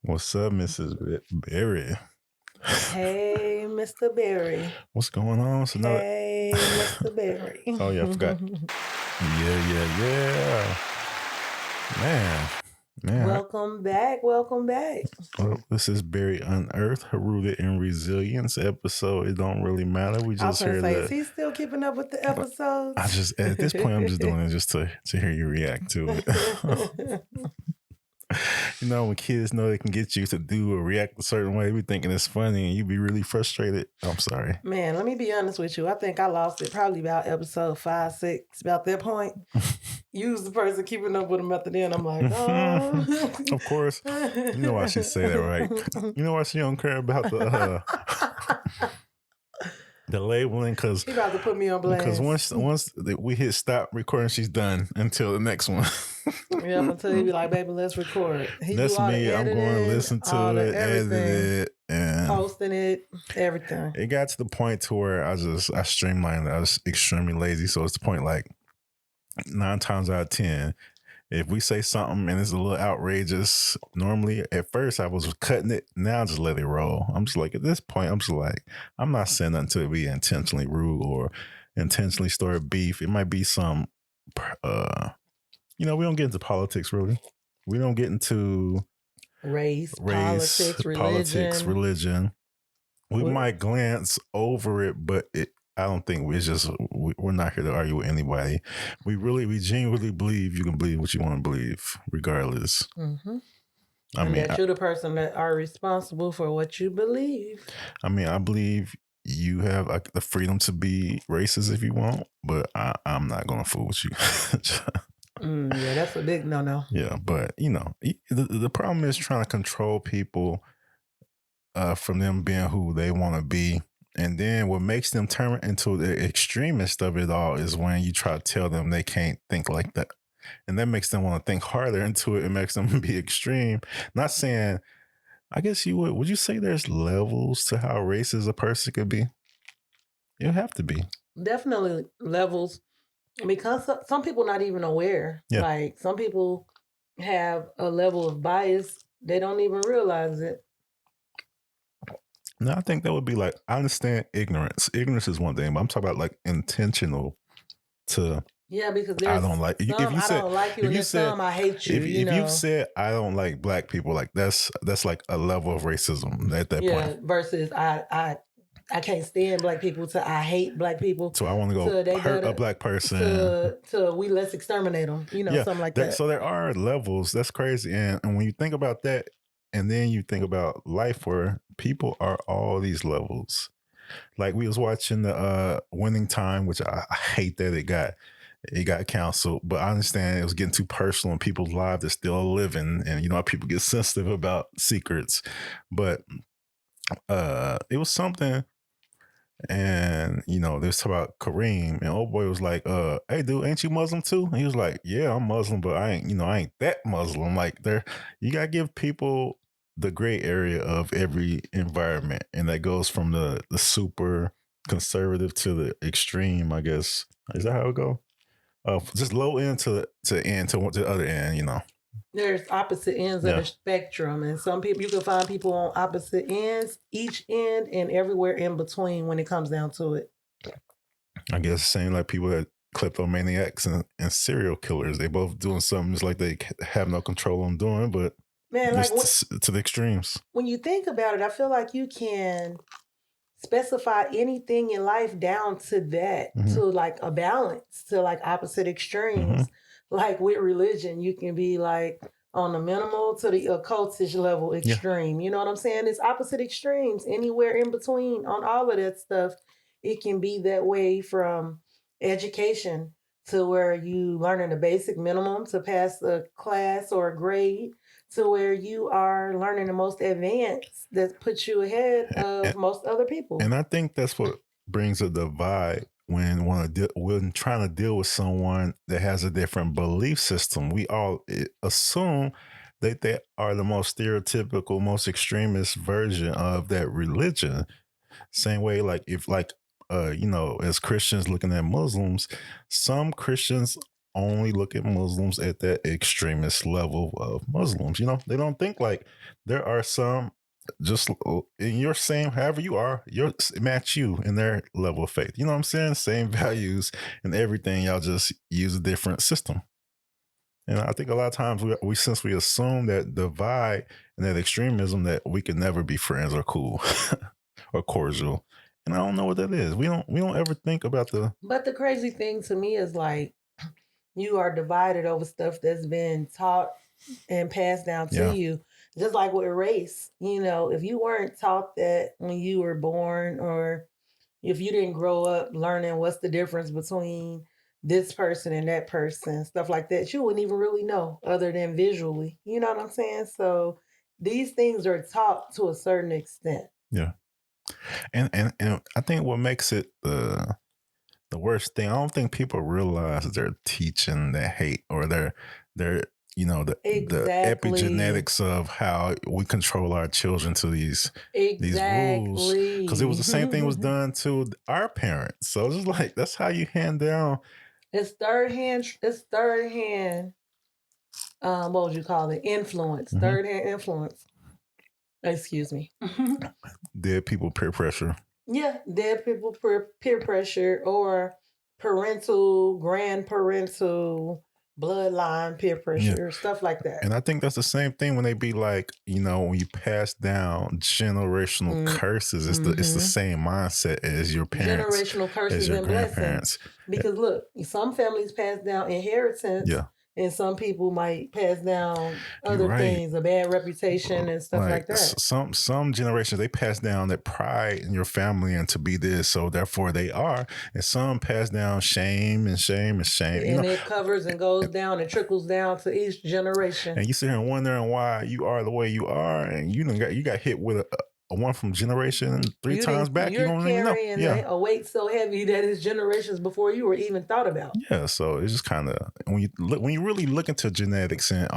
What's up, Mrs. Berry? Hey, Mr. Berry. What's going on? So now, Hey, Mr. Berry. oh yeah, I forgot. Yeah. Man. Welcome back. Welcome back. Well, this is Berry Unearthed, rooted in resilience episode. It don't really matter. We I was just gonna hear say, that. is he still keeping up with the episodes? I just at this point, I'm just doing it just to hear you react to it. You know, when kids know they can get you to do or react a certain way, we thinking it's funny and you be really frustrated. I'm sorry. Man, let me be honest with you. I think I lost it probably about episode 5, 6, about that point. You was the person keeping up with him at the end. I'm like, oh. Of course. You know why she say that, right? You know why she don't care about the labeling? Because she about to put me on blast. Because once we hit stop recording, she's done until the next one. Yeah, until you be like, baby, let's record. That's me. I'm going to listen to it, edit it, and posting it, everything. It got to the point to where I streamlined it. I was extremely lazy. So it's the point like 9 times out of 10, if we say something and it's a little outrageous, normally at first I was cutting it. Now I just let it roll. I'm just like, at this point, I'm just like, I'm not saying nothing to be intentionally rude or intentionally start beef. It might be some, we don't get into politics really. We don't get into race, politics, religion. We might glance over it, but I don't think we're not here to argue with anybody. We genuinely believe you can believe what you want to believe, regardless. Mm-hmm. You're the person that are responsible for what you believe. I believe you have the freedom to be racist if you want, but I'm not going to fool with you. Yeah, that's a big no-no. Yeah, but the problem is trying to control people from them being who they want to be. And then what makes them turn into the extremist of it all is when you try to tell them they can't think like that. And that makes them want to think harder into it. It makes them be extreme. Not saying, I guess would you say there's levels to how racist a person could be? You have to be. Definitely levels. Because some people not even aware. Yeah. Like some people have a level of bias. They don't even realize it. No, I think that would be like, I understand ignorance. Ignorance is one thing, but I'm talking about like intentional to. Yeah, because I don't like you. If you said, I don't like you, and some I hate you. If you've said I don't like black people, like that's like a level of racism at that point. Versus I can't stand black people to I hate black people. So I want to go hurt a black person. To let's exterminate them. Something like that. So there are levels. That's crazy. And when you think about that, and then you think about life where people are all these levels. Like we was watching the Winning Time, which I hate that it got canceled, but I understand it was getting too personal and people's lives are still living. And how people get sensitive about secrets. But it was something. And they was talking about Kareem, and old boy was like, hey dude, ain't you Muslim too? And he was like, yeah, I'm Muslim, but I ain't that Muslim. Like you gotta give people the gray area of every environment, and that goes from the super conservative to the extreme, I guess. Is that how it go? Just low end to end to the other end, There's opposite ends of the spectrum, and some people, you can find people on opposite ends, each end, and everywhere in between when it comes down to it. I guess same like people that kleptomaniacs and serial killers. They both doing something just like they have no control on doing, but to the extremes. When you think about it, I feel like you can specify anything in life down to that, to like a balance, to like opposite extremes. Like with religion, you can be like on the minimal to the occultish level extreme. Yeah. You know what I'm saying? It's opposite extremes. Anywhere in between on all of that stuff, it can be that way from education to where you learning the basic minimum to pass a class or a grade to where you are learning the most advanced that puts you ahead of most other people. And I think that's what brings a divide. When trying to deal with someone that has a different belief system, we all assume that they are the most stereotypical, most extremist version of that religion. Same way, like if as Christians looking at Muslims, some Christians only look at Muslims at that extremist level of Muslims. They don't think like there are some just in your same, however you are, match you in their level of faith. You know what I'm saying? Same values and everything. Y'all just use a different system. And I think a lot of times we since we assume that divide and that extremism that we can never be friends or cool or cordial. And I don't know what that is. We don't ever think about the. But the crazy thing to me is like you are divided over stuff that's been taught and passed down to you. Just like with race, if you weren't taught that when you were born, or if you didn't grow up learning what's the difference between this person and that person, stuff like that, you wouldn't even really know other than visually. You know what I'm saying? So these things are taught to a certain extent. Yeah. And I think what makes it the worst thing, I don't think people realize they're teaching that hate or they're the epigenetics of how we control our children to these rules. Because it was the same thing was done to our parents. So it's just like that's how you hand down. It's third hand. What would you call it? Influence. Mm-hmm. Third hand influence. Excuse me. Dead people peer pressure. Yeah, dead people peer pressure or parental, grandparental, bloodline peer pressure, stuff like that. And I think that's the same thing when they be like, when you pass down generational curses, it's the same mindset as your parents. Generational curses and blessings. Because look, some families pass down inheritance. Yeah. And some people might pass down other things, a bad reputation and stuff like that. Some generations, they pass down that pride in your family and to be this, so therefore they are. And some pass down shame and shame and shame. And it covers and goes down and trickles down to each generation. And you sit here and wondering why you are the way you are, and you got hit with a one from generation 3 times back. You don't even know. Yeah, a weight so heavy that it's generations before you were even thought about. Yeah, so it's just kind of when you really look into genetics and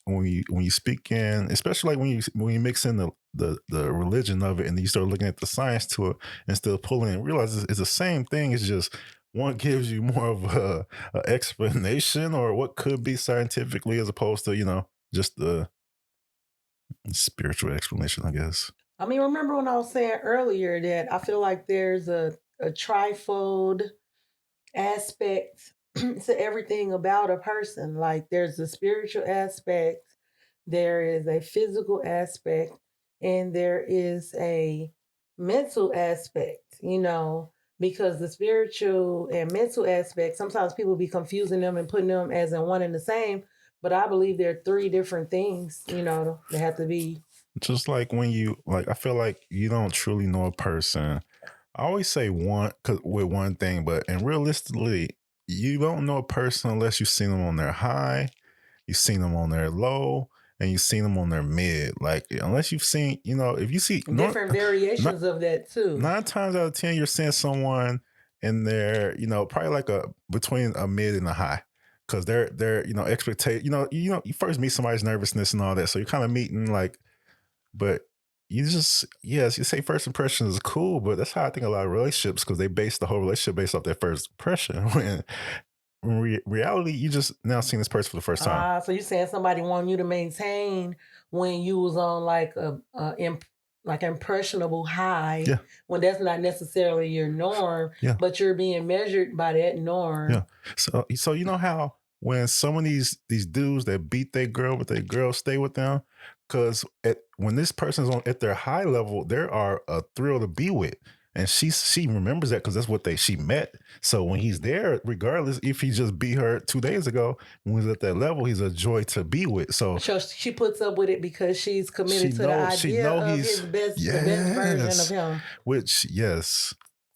when you speak in, especially like when you mix in the religion of it and you start looking at the science to it and still pulling and realize it's the same thing. It's just one gives you more of a explanation or what could be scientifically as opposed to just the spiritual explanation, I guess. I mean, remember when I was saying earlier that I feel like there's a trifold aspect to everything about a person. Like there's a spiritual aspect, there is a physical aspect, and there is a mental aspect, because the spiritual and mental aspect, sometimes people be confusing them and putting them as in one and the same. But I believe there are 3 different things, that have to be. Just like when I feel like you don't truly know a person. I always say with one thing, and realistically, you don't know a person unless you've seen them on their high, you've seen them on their low, and you've seen them on their mid. Like, unless you've seen, if you see different variations of that too. 9 times out of 10, you're seeing someone in there, probably like between a mid and a high. Because they're expectation, you first meet somebody's nervousness and all that. So you're kind of meeting like, but you say first impression is cool, but that's how I think a lot of relationships, because they base the whole relationship based off that first impression. When in reality, you just now seeing this person for the first time. So you're saying somebody wanted you to maintain when you was on like impressionable high, when that's not necessarily your norm, but you're being measured by that norm. Yeah. So you know how when some of these dudes that beat their girl, but their girl stay with them, because when this person's at their high level, they are a thrill to be with. And she remembers that because that's what she met. So when he's there, regardless if he just beat her 2 days ago, when he's at that level, he's a joy to be with. So she puts up with it because she's committed to the idea of the best version of him. Which, yes,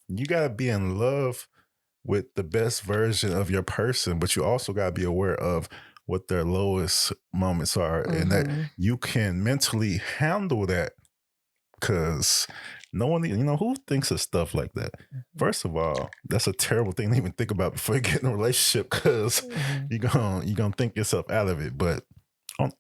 you got to be in love with the best version of your person, but you also got to be aware of what their lowest moments are, and that you can mentally handle that, because no one, who thinks of stuff like that? First of all, that's a terrible thing to even think about before you get in a relationship, because you're gonna think yourself out of it. But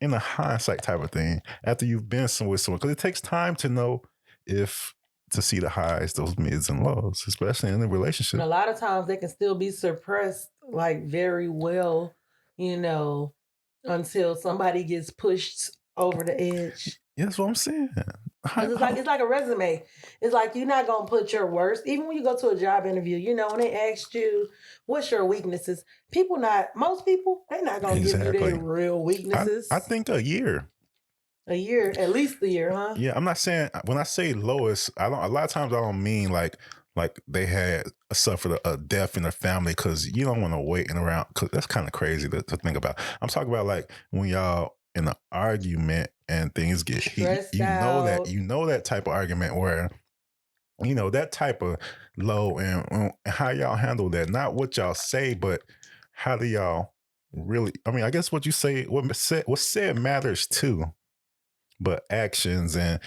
in a hindsight type of thing, after you've been with someone, because it takes time to know to see the highs, those mids and lows, especially in a relationship. And a lot of times they can still be suppressed like very well you know, until somebody gets pushed over the edge. Yeah, that's what I'm saying. Because it's like a resume. It's like you're not gonna put your worst, even when you go to a job interview, you know, when they asked you what's your weaknesses, most people, they're not gonna give you their real weaknesses. I think a year. A year, at least a year, huh? Yeah, I'm not saying, when I say lowest, a lot of times I don't mean like they had suffered a death in their family, because you don't want to wait around, because that's kind of crazy to think about. I'm talking about like when y'all in an argument and things get heated. You know that type of argument where, you know, that type of low, and how y'all handle that. Not what y'all say, but how do y'all really, I mean, I guess what you say, what's said matters too, but actions and,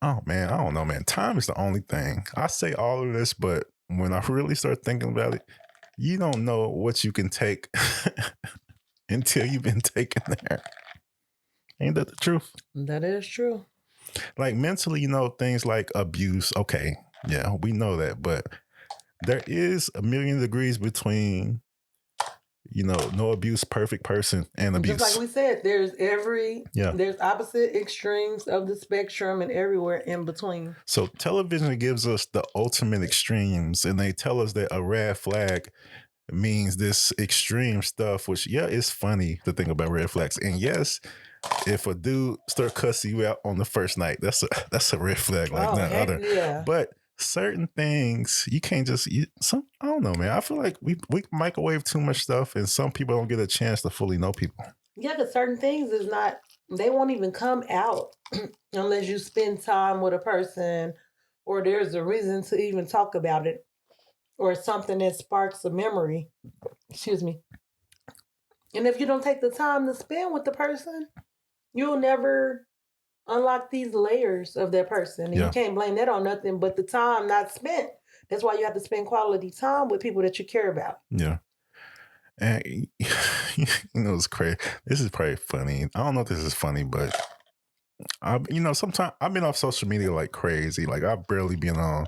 oh man, I don't know, man. Time is the only thing. I say all of this, but when I really start thinking about it, you don't know what you can take until you've been taken there. Ain't that the truth? That is true. Like mentally, you know, things like abuse. Okay, yeah, we know that, but there is a million degrees between, you know, no abuse, perfect person, and abuse. Just like we said, there's opposite extremes of the spectrum and everywhere in between. So television gives us the ultimate extremes, and they tell us that a red flag means this extreme stuff, which, yeah, it's funny to think about red flags. And yes, if a dude start cussing you out on the first night, that's a red flag like none other. Yeah. But certain things you can't just, I don't know, man. I feel like we microwave too much stuff, and some people don't get a chance to fully know people. Yeah, because certain things they won't even come out unless you spend time with a person, or there's a reason to even talk about it, or something that sparks a memory. Excuse me. And if you don't take the time to spend with the person, you'll never unlock these layers of that person. And you can't blame that on nothing but the time not spent. That's why you have to spend quality time with people that you care about. Yeah. And you know, it's crazy. This is probably funny. I don't know if this is funny, but sometimes I've been off social media like crazy. Like I've barely been on.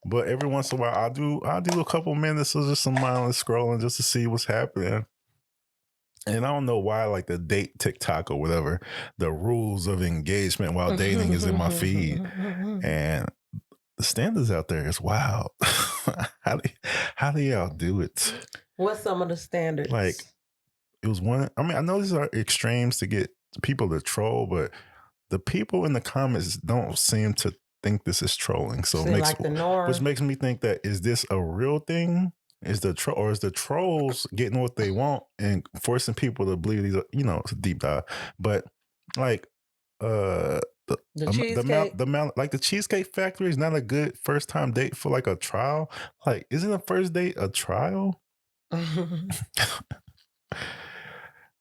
But every once in a while, I'll do a couple minutes of just some mindless scrolling just to see what's happening. And I don't know why, like the date TikTok or whatever, the rules of engagement while dating is in my feed. And the standards out there is wild. How do y'all do it? What's some of the standards? Like, it was one, I mean, I know these are extremes to get people to troll, but the people in the comments don't seem to think this is trolling. So which makes me think that, is this a real thing? Is the trolls getting what they want and forcing people to believe these? It's a deep dive, but like the amount, like the Cheesecake Factory is not a good first time date for like a trial. Like, isn't a first date a trial?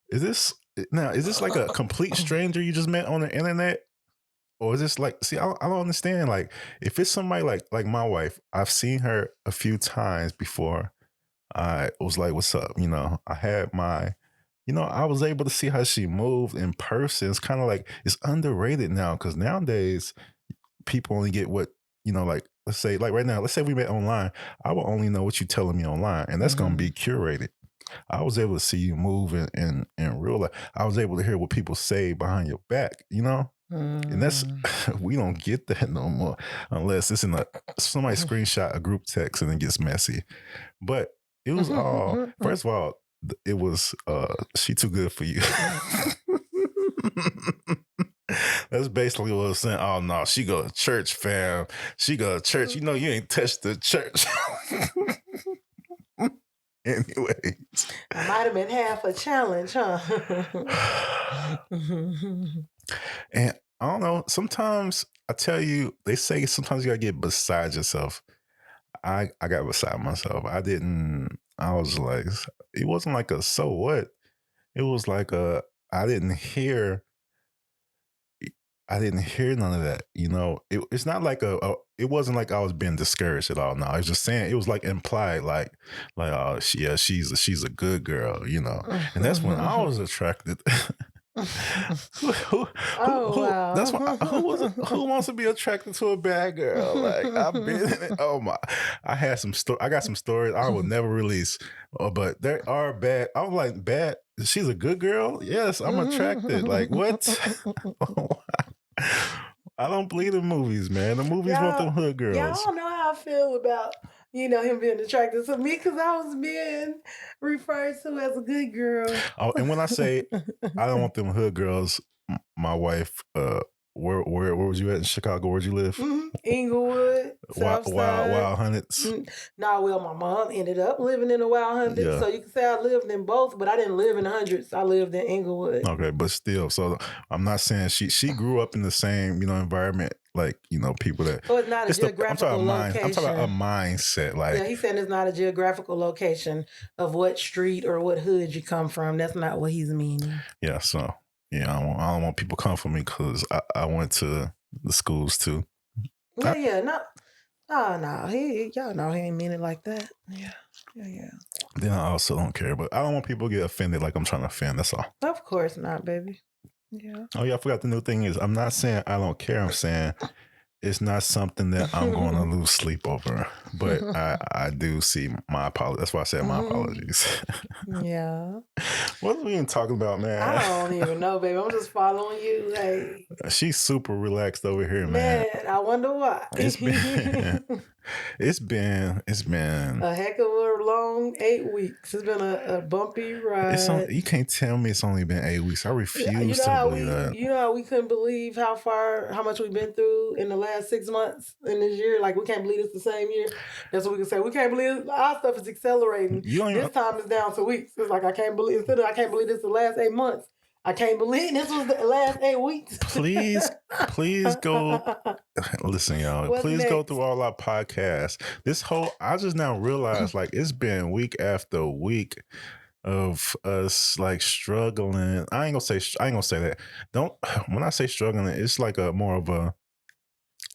Is this like a complete stranger you just met on the internet? Or is this like, see, I don't understand. Like, if it's somebody like my wife, I've seen her a few times before. I was like, what's up? I had my, I was able to see how she moved in person. It's kind of like, it's underrated now, because nowadays people only get what, like, let's say, like right now, let's say we met online. I will only know what you're telling me online, and that's going to be curated. I was able to see you move in real life. I was able to hear what people say behind your back, And that's, we don't get that no more unless it's in somebody screenshot a group text and it gets messy. But it was all, first of all, it was, she too good for you. That's basically what I was saying. Oh no, she go to church, fam. She go to church. You ain't touched the church. Anyways. I might have been half a challenge, huh? And I don't know. Sometimes I tell you, they say sometimes you gotta get beside yourself. I got beside myself. I was like, it wasn't like a so what. It was like I didn't hear none of that. It's not like it wasn't like I was being discouraged at all. No, I was just saying, it was like implied, like, oh, she's a good girl, and that's when I was attracted. Who, wow. That's why. Who wants to be attracted to a bad girl? Like, I've been in it. Oh my! I got some stories I will never release. But there are bad. I was like bad. she's a good girl. Yes, I'm attracted. Like what? I don't believe the movies, man. The movies want them hood girls. Y'all don't know how I feel about him being attracted to me because I was being referred to as a good girl. Oh, and when I say I don't want them hood girls, my wife, where was you at in Chicago? Where'd you live? Inglewood, Wild Hundreds. Well, my mom ended up living in the Wild Hundreds, so you can say I lived in both, but I didn't live in the Hundreds. I lived in Inglewood. Okay, but still, so I'm not saying she grew up in the same environment like people that. So it's not a geographical location. I'm talking about a mindset. Like he said, it's not a geographical location of what street or what hood you come from. That's not what he's meaning. Yeah, so. Yeah, I don't want people come for me because I went to the schools too. No. Y'all know he ain't mean it like that. Yeah. Then I also don't care, but I don't want people to get offended like I'm trying to offend. That's all. Of course not, baby. Yeah. Oh yeah, I forgot the new thing is I'm not saying I don't care. I'm saying it's not something that I'm going to lose sleep over. But I do see my apologies. That's why I said my apologies. Yeah. What are we even talking about, man? I don't even know, baby. I'm just following you. Hey. She's super relaxed over here, man. I wonder why. It's been a heck of a long 8 weeks. It's been a bumpy ride. You can't tell me it's only been 8 weeks. I refuse to believe that. You know how we couldn't believe how much we've been through in the last 6 months in this year? Like, we can't believe it's the same year. That's what we can say. We can't believe our stuff is accelerating. This time is down to weeks. It's like, I can't believe this is the last 8 months. I can't believe this was the last 8 weeks. Please go. Listen, y'all. What's please next? Go through all our podcasts. I just now realized, like, it's been week after week of us like struggling. I ain't gonna say that. When I say struggling, it's like a more of a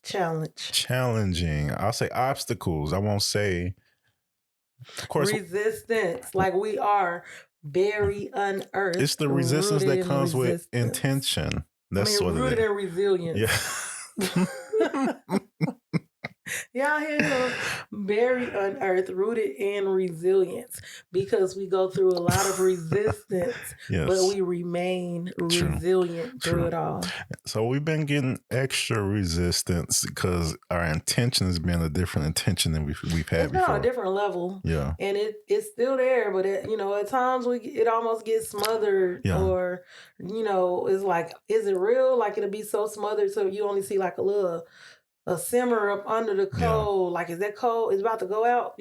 challenging. I'll say obstacles. I won't say, of course, resistance. Like, we are Berry Unearthed. It's the resistance that comes with intention. That's rooted in resilience. Yeah. Y'all hear him? Berry Unearthed, rooted in resilience, because we go through a lot of resistance, but we remain resilient through it all. So we've been getting extra resistance because our intention has been a different intention than we've had before. It's on a different level. Yeah. And it's still there, but at times it almost gets smothered, or, it's like, is it real? Like, it'll be so smothered so you only see like a simmer up under the coal. Like, is that coal? It's about to go out,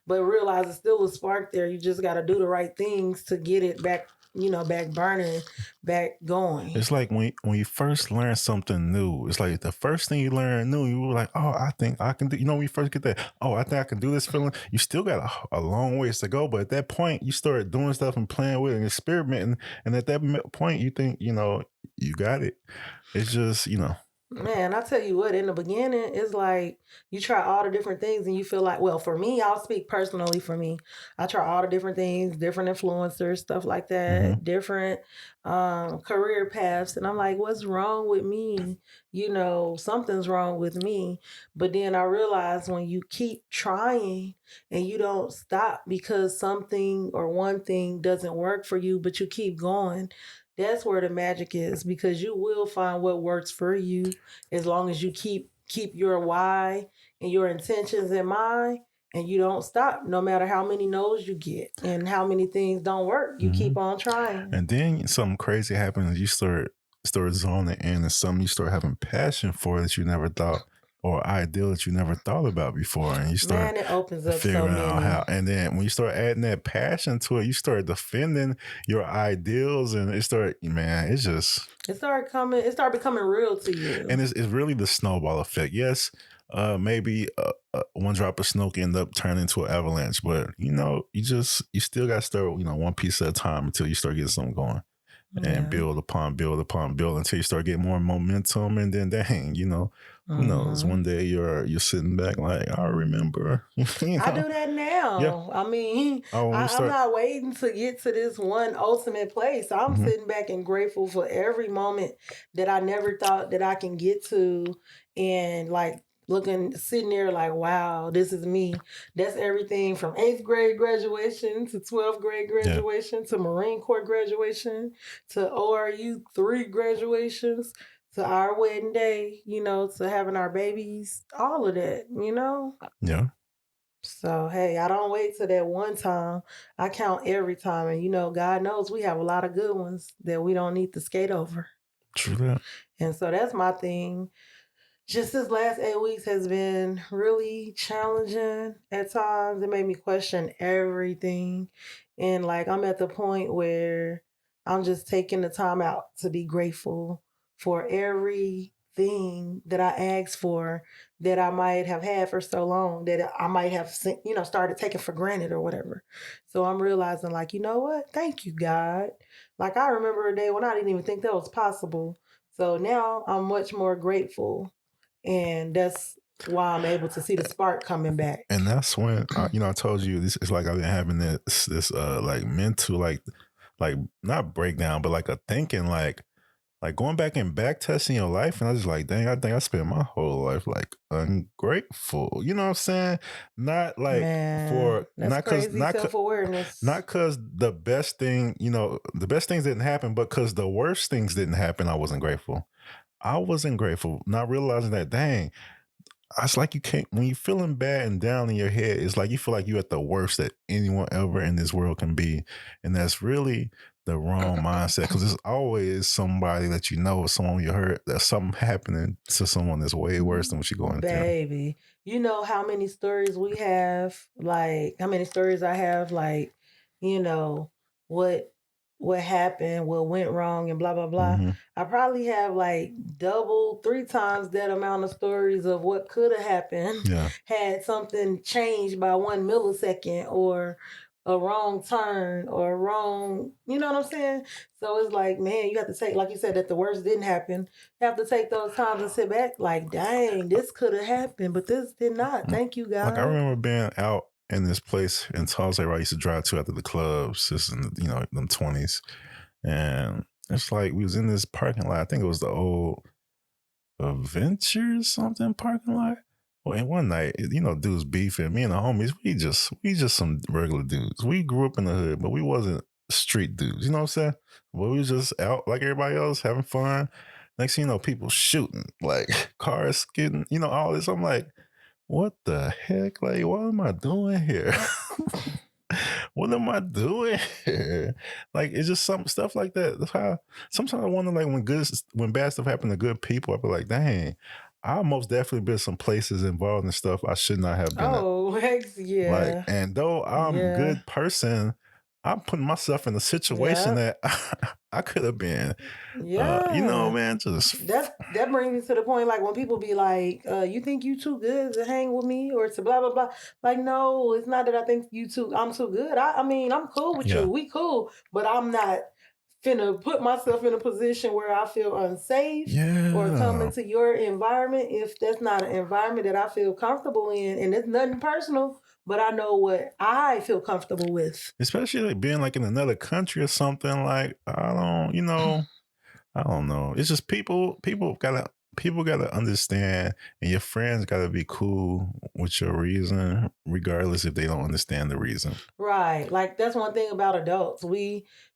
but realize it's still a spark there. You just got to do the right things to get it back, back burning, back going. It's like when you first learn something new, it's like the first thing you learn new, you were like, oh, I think I can do, when you first get that, oh, I think I can do this feeling. You still got a long ways to go. But at that point, you start doing stuff and playing with it and experimenting. And at that point, you think, you got it. It's just, Man, I tell you what, in the beginning, it's like you try all the different things and you feel like, well, for me, I'll speak personally for me. I try all the different things, different influencers, stuff like that, different career paths. And I'm like, what's wrong with me? Something's wrong with me. But then I realize when you keep trying and you don't stop because something or one thing doesn't work for you, but you keep going, that's where the magic is, because you will find what works for you as long as you keep your why and your intentions in mind, and you don't stop no matter how many no's you get and how many things don't work. You keep on trying. And then something crazy happens. You start zoning in, and something you start having passion for that you never thought, or ideal that you never thought about before, and you start it opens up figuring out how. And then when you start adding that passion to it, you start defending your ideals, and it started becoming real to you. And it's really the snowball effect. Yes, maybe one drop of snow can end up turning into an avalanche, but you still got to start one piece at a time until you start getting something going. And build upon until you start getting more momentum, and then dang, who knows? One day you're sitting back like, I remember. I do that now. Yeah. I mean, I'm not waiting to get to this one ultimate place. I'm sitting back and grateful for every moment that I never thought that I can get to, and like sitting there like, wow, this is me. That's everything from 8th grade graduation to 12th grade graduation to Marine Corps graduation to ORU 3 graduations to our wedding day, to having our babies, all of that, Yeah. So, hey, I don't wait till that one time. I count every time. And, God knows we have a lot of good ones that we don't need to skate over. True that. And so that's my thing. Just this last 8 weeks has been really challenging at times. It made me question everything. And like, I'm at the point where I'm just taking the time out to be grateful for everything that I asked for that I might have had for so long that I might have, started taking for granted or whatever. So I'm realizing, like, you know what? Thank you, God. Like, I remember a day when I didn't even think that was possible. So now I'm much more grateful. And that's why I'm able to see the spark coming back. And that's when I told you this is like I've been having this like mental like not breakdown, but like a thinking like going back and back testing your life, and I was just like, dang, I think I spent my whole life like ungrateful. You know what I'm saying? Not like Man, that's crazy self-awareness. not because the best thing, the best things didn't happen, but because the worst things didn't happen, I wasn't grateful. I wasn't grateful, not realizing that, dang, it's like you can't, when you're feeling bad and down in your head, it's like you feel like you're at the worst that anyone ever in this world can be. And that's really the wrong mindset, because there's always somebody that someone you hurt, there's something happening to someone that's way worse than what you're going through. Baby, you know how many stories we have, like how many stories I have, like, what happened, what went wrong, and blah blah blah. Mm-hmm. I probably have like double, 3 times that amount of stories of what could have happened had something changed by 1 millisecond or a wrong turn or a wrong, you know what I'm saying? So it's like, man, you have to take, like you said, that the worst didn't happen. You have to take those times and sit back like, dang, this could have happened, but this did not. Thank you, God. Like I remember being out in this place in Tulsa where I used to drive to after the clubs, this in them 20s. And it's like we was in this parking lot. I think it was the old Adventures something parking lot. Well, and one night, dudes beefing. Me and the homies, we just some regular dudes. We grew up in the hood, but we wasn't street dudes. You know what I'm saying? But we was just out like everybody else, having fun. Next thing you know, people shooting, like cars getting, all this. I'm like, what the heck? Like, what am I doing here? What am I doing here? Like, it's just some stuff like that. That's how sometimes I wonder, like, when bad stuff happen to good people, I be like, dang, I most definitely been some places involved in stuff I should not have been. Oh, heck yeah. Like, and though I'm a good person, I'm putting myself in a situation that I could have been. Man, just that brings me to the point, like when people be like, you think you too good to hang with me or to blah blah blah. Like, no, it's not that I think I'm too good. I mean, I'm cool with you. We cool, but I'm not finna put myself in a position where I feel unsafe or come into your environment if that's not an environment that I feel comfortable in. And it's nothing personal, but I know what I feel comfortable with. Especially like being like in another country or something. Like, I don't know. It's just people gotta understand, and your friends gotta be cool with your reason, regardless if they don't understand the reason. Right. Like that's one thing about adults.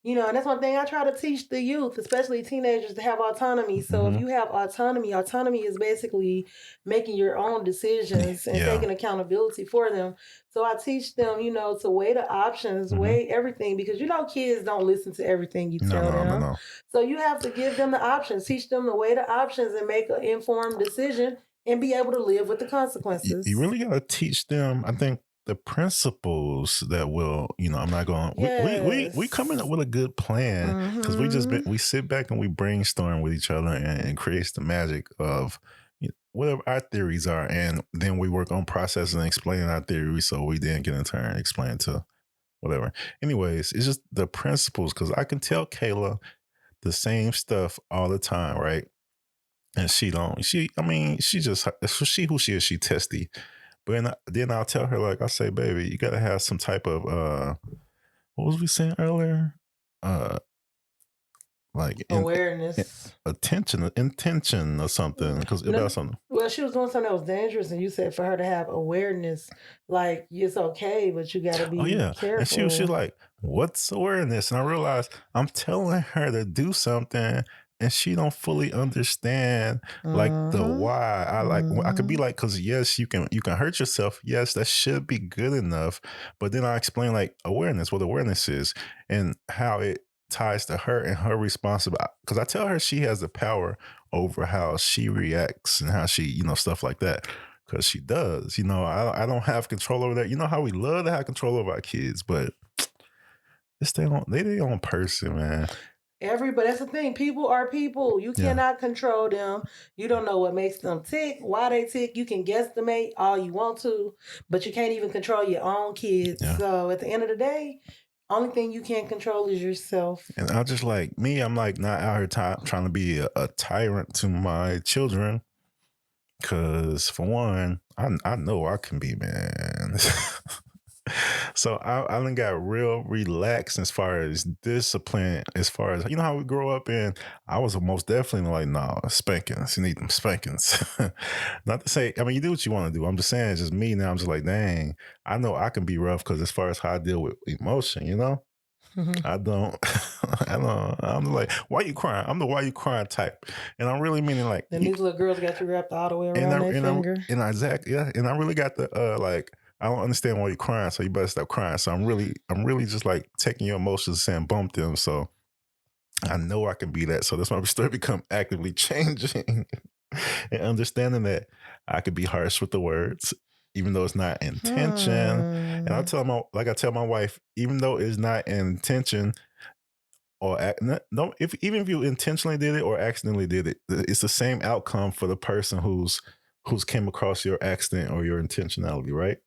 And that's one thing I try to teach the youth, especially teenagers, to have autonomy. So if you have autonomy is basically making your own decisions and taking accountability for them. So I teach them, to weigh the options, weigh everything, because kids don't listen to everything you tell them. No. So you have to give them the options, teach them to weigh the options and make an informed decision and be able to live with the consequences. You really got to teach them, I think, the principles that will, I'm not going, we coming up with a good plan, because we sit back and we brainstorm with each other, and it creates the magic of whatever our theories are. And then we work on processing and explaining our theories, so we then can in turn explain to whatever. Anyways, it's just the principles, because I can tell Kayla the same stuff all the time, right? And she who she is, she testy. But then I'll tell her, like, I say, baby, you gotta have some type of what was we saying earlier? Like awareness, intention or something, because about something. Well, Well, she was doing something that was dangerous, and you said for her to have awareness, like it's okay, but you got to Oh be yeah. And she careful. like, what's awareness? And I realized I'm telling her to do something and she don't fully understand like the Mm-hmm. why. I could be Mm-hmm. like, cause yes, you can hurt yourself. Yes, that should be good enough. But then I explain like awareness, what awareness is and how it ties to her and her responsibility. Cause I tell her she has the power over how she reacts and how she, stuff like that. Cause she does, I don't have control over that. You know how we love to have control over our kids, but they their own person, man. But that's the thing. People are people. You Yeah, cannot control them. You don't know what makes them tick, why they tick. You can guesstimate all you want to, but you can't even control your own kids. yeah. So at the end of the day, only thing you can't control is yourself. And I just like me, I'm like not out here trying to be a tyrant to my children. Cause for one, I know I can be, man. So I done got real relaxed as far as discipline, as far as how we grow up, and I was most definitely like, nah, spankings. You need them spankings. Not to say, I mean, you do what you want to do. I'm just saying, it's just me now. I'm just like, dang, I know I can be rough because as far as how I deal with emotion, I don't, I don't. I'm like, why you crying? I'm the why you crying type, and I'm really meaning like, Then these little girls got you wrapped all the way and around their finger. exactly, yeah, and I really got the like. I don't understand why you're crying, so you better stop crying. So I'm really just like taking your emotions and bump them. So I know I can be that. So that's why we start become actively changing and understanding that I could be harsh with the words, even though it's not intention. And I tell my wife, even though it's not intention, or no, even if you intentionally did it or accidentally did it, it's the same outcome for the person who's came across your accident or your intentionality, right?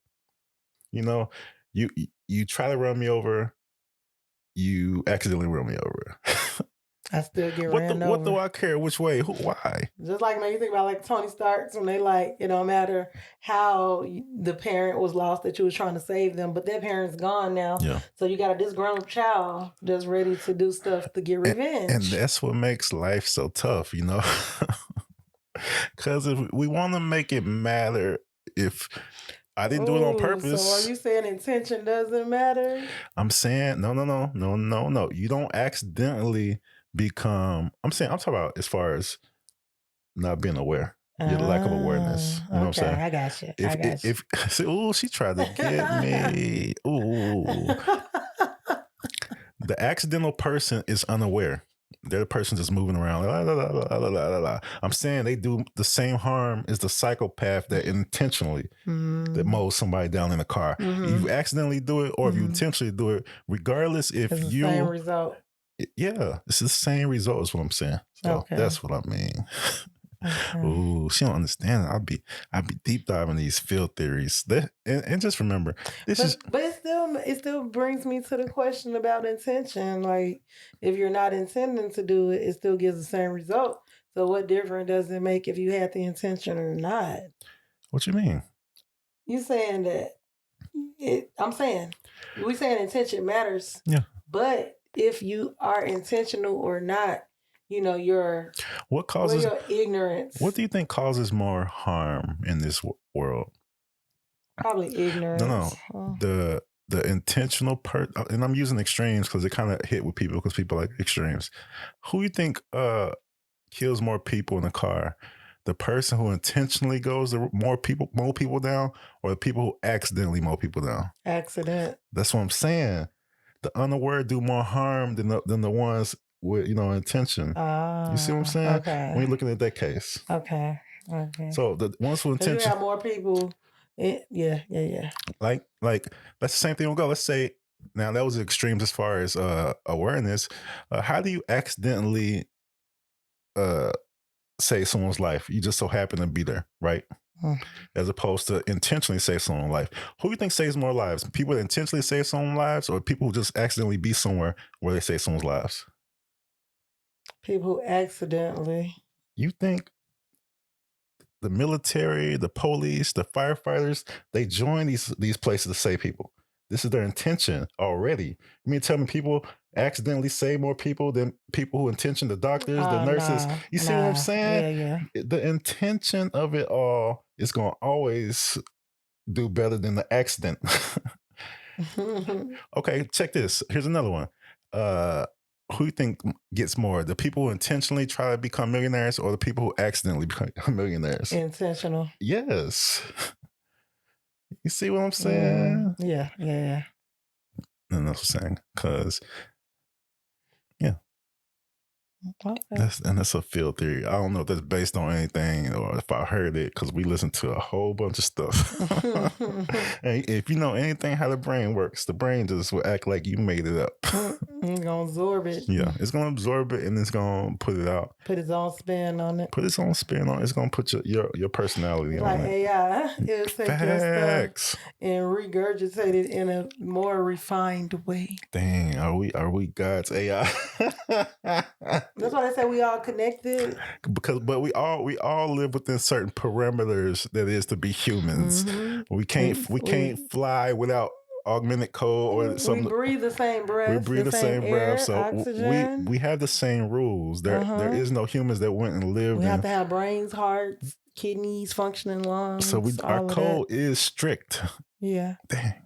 You know, you try to run me over, you accidentally run me over. I still get ran What do over. I care which way? Why? Just like when you think about like Tony Starks, when they like, it don't matter how the parent was lost that you was trying to save them, but that parent's gone now. Yeah. So you got a disgruntled child that's ready to do stuff to get revenge. And that's what makes life so tough, Because if we want to make it matter, if I didn't do it on purpose. So are you saying intention doesn't matter? I'm saying no. You don't accidentally become. I'm talking about as far as not being aware, your lack of awareness. You know what I'm saying? I got you. If ooh, she tried to get me. Ooh, the accidental person is unaware. They're the person just moving around. La, la, la, la, la, la, la. I'm saying they do the same harm as the psychopath that intentionally that mows somebody down in a car. If you accidentally do it or if you intentionally do it, regardless if it's you the same result. Yeah, it's the same result is what I'm saying. So that's what I mean. Okay. Ooh, she don't understand. I'll be deep diving these field theories. And just remember, But it still brings me to the question about intention. Like, if you're not intending to do it, it still gives the same result. So what difference does it make if you had the intention or not? What you mean? You saying that I'm saying we saying intention matters. Yeah. But if you are intentional or not, your your ignorance. What do you think causes more harm in this world? Probably ignorance. No. The intentional part, and I'm using extremes because it kind of hit with people because people like extremes. Who you think kills more people in a car? The person who intentionally goes to mow people down, or the people who accidentally mow people down? Accident. That's what I'm saying. The unaware do more harm than the ones with intention. You see what I'm saying? Okay. When you're looking at that case. Okay. So the ones with intention. You have more people. Yeah. Like that's the same thing. We'll go. Let's say now that was extremes as far as awareness. How do you accidentally save someone's life? You just so happen to be there, right? As opposed to intentionally save someone's life. Who do you think saves more lives? People that intentionally save someone's lives, or people who just accidentally be somewhere where they save someone's lives? People who accidentally. You think the military, the police, the firefighters, they join these places to save people. This is their intention already. You mean tell me people accidentally save more people than people who intention, the doctors, the nurses? You see what I'm saying? Yeah. The intention of it all is going to always do better than the accident. Okay, check this. Here's another one. Who you think gets more? The people who intentionally try to become millionaires or the people who accidentally become millionaires? Intentional. Yes. You see what I'm saying? Yeah. And that's what I'm saying. Because, yeah. Okay. That's a field theory. I don't know if that's based on anything or if I heard it because we listen to a whole bunch of stuff. And if you know anything how the brain works, the brain just will act like you made it up. It's gonna absorb it. Yeah, it's gonna absorb it and it's gonna put it out. Put its own spin on it. Put its own spin on it. It's gonna put your personality like on it. AI, it'll take your Facts. stuff and regurgitate it in a more refined way. Dang, are we God's AI? That's why they say we all connected. But we all live within certain parameters that is to be humans. We can't fly without augmented code or something. We breathe the same breath. We breathe the same breath. So oxygen. we have the same rules. There is no humans that went and lived. We have to have brains, hearts, kidneys, functioning lungs. So our code is strict. Yeah. Dang.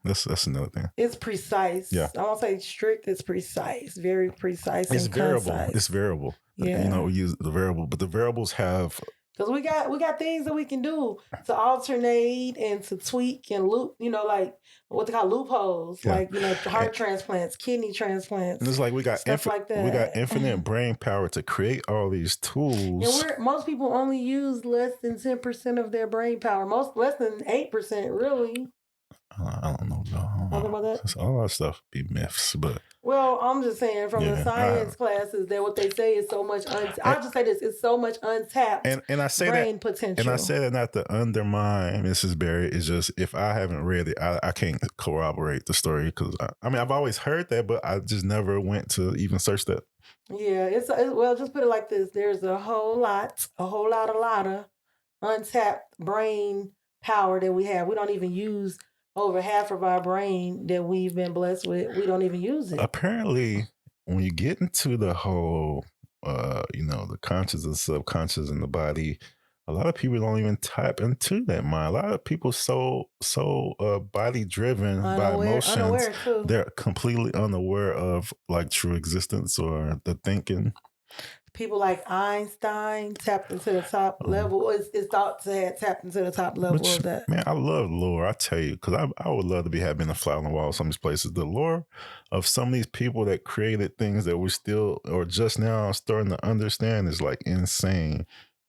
That's another thing. It's precise. Yeah. I won't say strict. It's precise. Very precise. It's and variable. concise. It's variable. Yeah. We use the variable, but the variables have. Because we got things that we can do to alternate and to tweak and loop, like what they call loopholes, like heart transplants, kidney transplants. And it's like we got stuff like that. We got infinite brain power to create all these tools. And most people only use less than 10% of their brain power. Less than 8%, really. I don't know. About that? All that stuff be myths, but. Well, I'm just saying from the science classes that what they say is so much. I'll just say this: it's so much untapped and I say brain potential. And I say that not to undermine Mrs. Berry. It's just if I haven't read it, I can't corroborate the story because I've always heard that, but I just never went to even search that. Yeah, well, just put it like this: there's a whole lot of untapped brain power that we have. We don't even use. Over half of our brain that we've been blessed with, we don't even use it. Apparently, when you get into the whole, the conscious and subconscious in the body, a lot of people don't even tap into that mind. A lot of people so body driven by emotions, they're completely unaware of like true existence or the thinking. People like Einstein tapped into the top level. It's thought to have tapped into the top level of that. Man, I love lore. I tell you, because I would love to be having a fly on the wall of some of these places. The lore of some of these people that created things that we're still or just now starting to understand is like insane.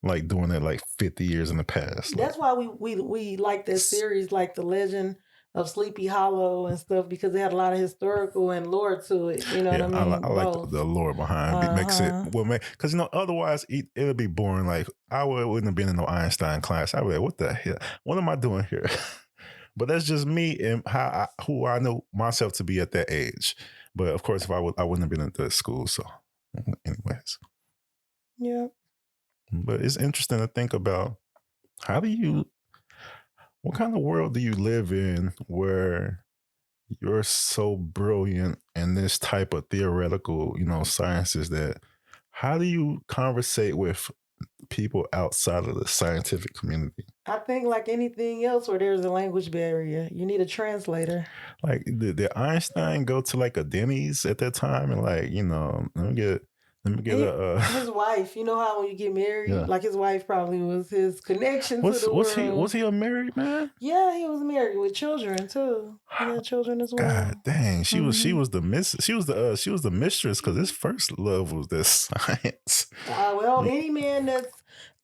Like doing it like 50 years in the past. That's why we like this series, like the Legend of Sleepy Hollow and stuff, because they had a lot of historical and lore to it. You know what I mean? I like the lore behind it. Makes it because otherwise it'll be boring. Like I wouldn't have been in no Einstein class. I would be like, what the hell? What am I doing here? But that's just me and who I know myself to be at that age. But of course, if I wouldn't have been at that school. So, anyways, yeah. But it's interesting to think about what kind of world do you live in where you're so brilliant in this type of theoretical, sciences that how do you conversate with people outside of the scientific community? I think like anything else where there's a language barrier, you need a translator. Like did Einstein go to like a Denny's at that time and like, let me get his wife. You know how when you get married, like his wife probably was his connection to the world. Was he a married man? Yeah, he was married with children too. He had children as well. God dang, she was the mistress because his first love was this science. Well, any man that's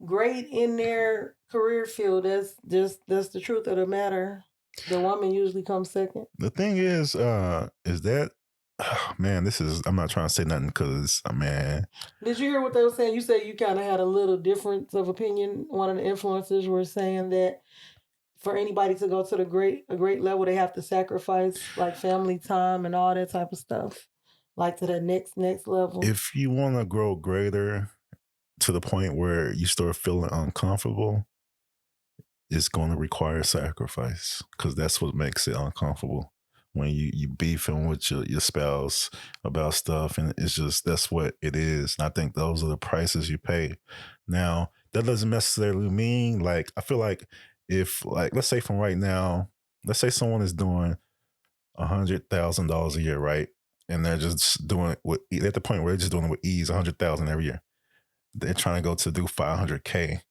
great in their career field, that's the truth of the matter. The woman usually comes second. The thing is that. Oh, man, I'm not trying to say nothing because, man. Did you hear what they were saying? You said you kind of had a little difference of opinion. One of the influencers were saying that for anybody to go to a great level, they have to sacrifice like family time and all that type of stuff, like to the next level. If you want to grow greater to the point where you start feeling uncomfortable, it's going to require sacrifice because that's what makes it uncomfortable when you beefing with your spouse about stuff, and it's just that's what it is. And I think those are the prices you pay. Now that doesn't necessarily mean like I feel like if like let's say from right now, let's say someone is doing $100,000 a year, right? And they're just doing it with at the point where they're just doing it with ease, 100,000 every year. They're trying to go to do 500K.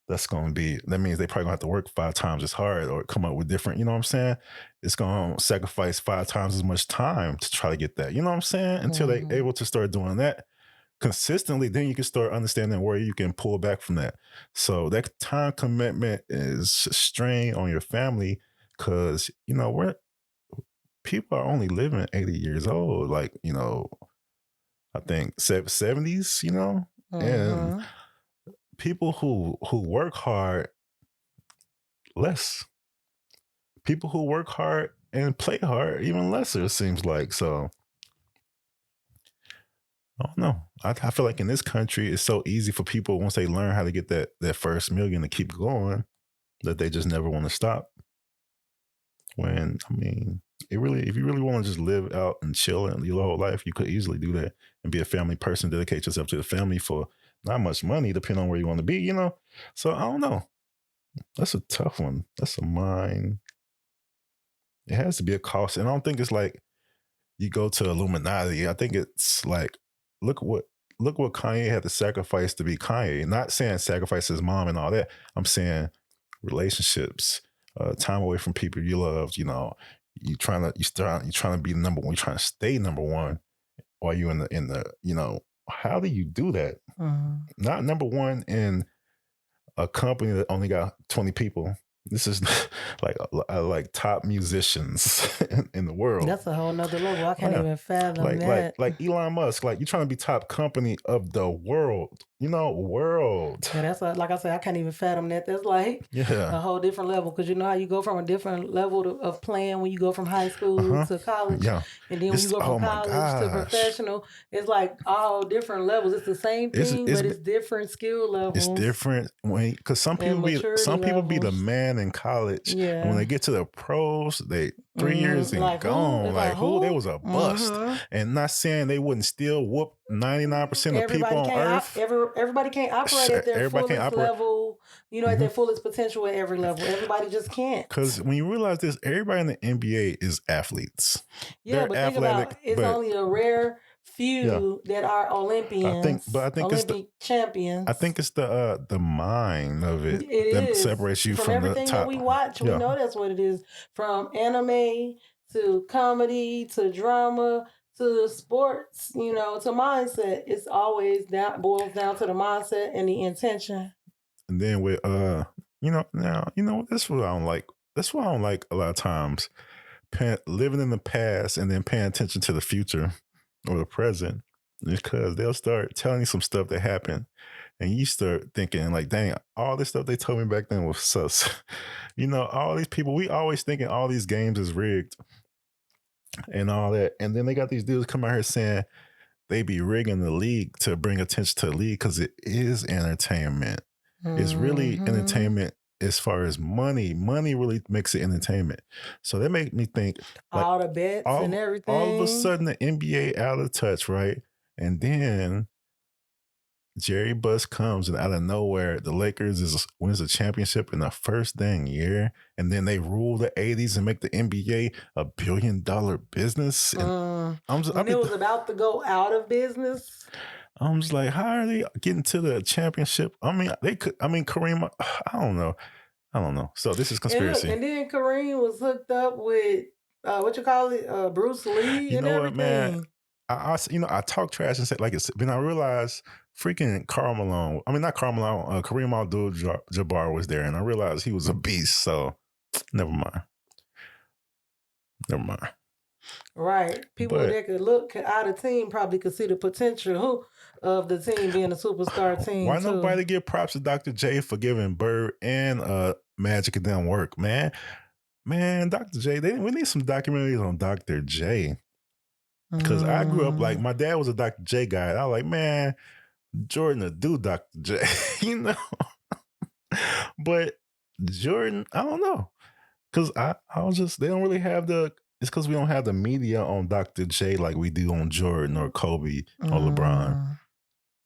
That's going to be, that means they probably gonna have to work 5 times as hard or come up with different, you know what I'm saying? It's going to sacrifice 5 times as much time to try to get that, you know what I'm saying? Until they're able to start doing that consistently, then you can start understanding where you can pull back from that. So that time commitment is a strain on your family because, you know, people are only living 80 years old. Like, you know, I think 70s, you know, and people who work hard less. People who work hard and play hard even lesser, it seems like. So I don't know. I feel like in this country, it's so easy for people once they learn how to get that first million to keep going that they just never want to stop. When I mean, if you really want to just live out and chill and your whole life, you could easily do that and be a family person, dedicate yourself to the family for not much money, depending on where you want to be, you know? So I don't know. That's a tough one. That's a mine. It has to be a cost. And I don't think it's like you go to Illuminati. I think it's like, look what Kanye had to sacrifice to be Kanye. Not saying sacrifice his mom and all that. I'm saying relationships, time away from people you loved, you know, you're trying to be number one, you're trying to stay number one while you in the, you know, how do you do that? Not number one in a company that only got 20 people. This is like top musicians in the world. That's a whole nother level. I can't even fathom that. Like Elon Musk, like you're trying to be top company of the world, you know, world. Yeah, that's like I said, I can't even fathom that. That's like a whole different level because you know how you go from a different level of playing when you go from high school to college, and then when you go from college to professional, it's like all different levels. It's the same thing, but it's different skill levels. It's different because some people be the man in college, and when they get to the pros, they 3 years and like, gone. Like who? They was a bust, and not saying they wouldn't still whoop 99% of people on earth. Everybody can't operate at their fullest level, you know, at their fullest potential at every level. Everybody just can't. Because when you realize this, everybody in the NBA is athletes. Yeah, but think about it's only a rare few that are Olympians. I think Olympic champions. I think it's the mind of it that separates you from everything the top. That we watch. We know that's what it is. From anime to comedy to drama to sports, you know, to mindset. It's always boils down to the mindset and the intention. And then with you know, now you know that's what I don't like. That's why I don't like a lot of times living in the past and then paying attention to the future or the present, because they'll start telling you some stuff that happened and you start thinking like, dang, all this stuff they told me back then was sus. You know, all these people, we always thinking all these games is rigged and all that. And then they got these dudes come out here saying they be rigging the league to bring attention to the league because it is entertainment. It's really entertainment. As far as money really makes it entertainment. So that made me think like, all the bets and everything. All of a sudden the NBA out of touch, right? And then Jerry Buss comes and out of nowhere, the Lakers wins the championship in the first dang year. And then they rule the 80s and make the NBA $1 billion business. And it was about to go out of business. I'm just like, how are they getting to the championship? I mean, Kareem, I don't know. So this is conspiracy. And then Kareem was hooked up with, Bruce Lee and everything. What, man? I talk trash and say like it's, then I realized freaking Kareem Abdul-Jabbar was there, and I realized he was a beast. So never mind. Right. People that could look out of team probably could see the potential of the team being a superstar team. Why nobody give props to Dr. J for giving Bird and Magic and them work, man? Man, Dr. J, we need some documentaries on Dr. J. Because I grew up like, my dad was a Dr. J guy. I was like, man, Jordan to do Dr. J, you know? But Jordan, I don't know. Because I was just, they don't really have it's because we don't have the media on Dr. J like we do on Jordan or Kobe or LeBron.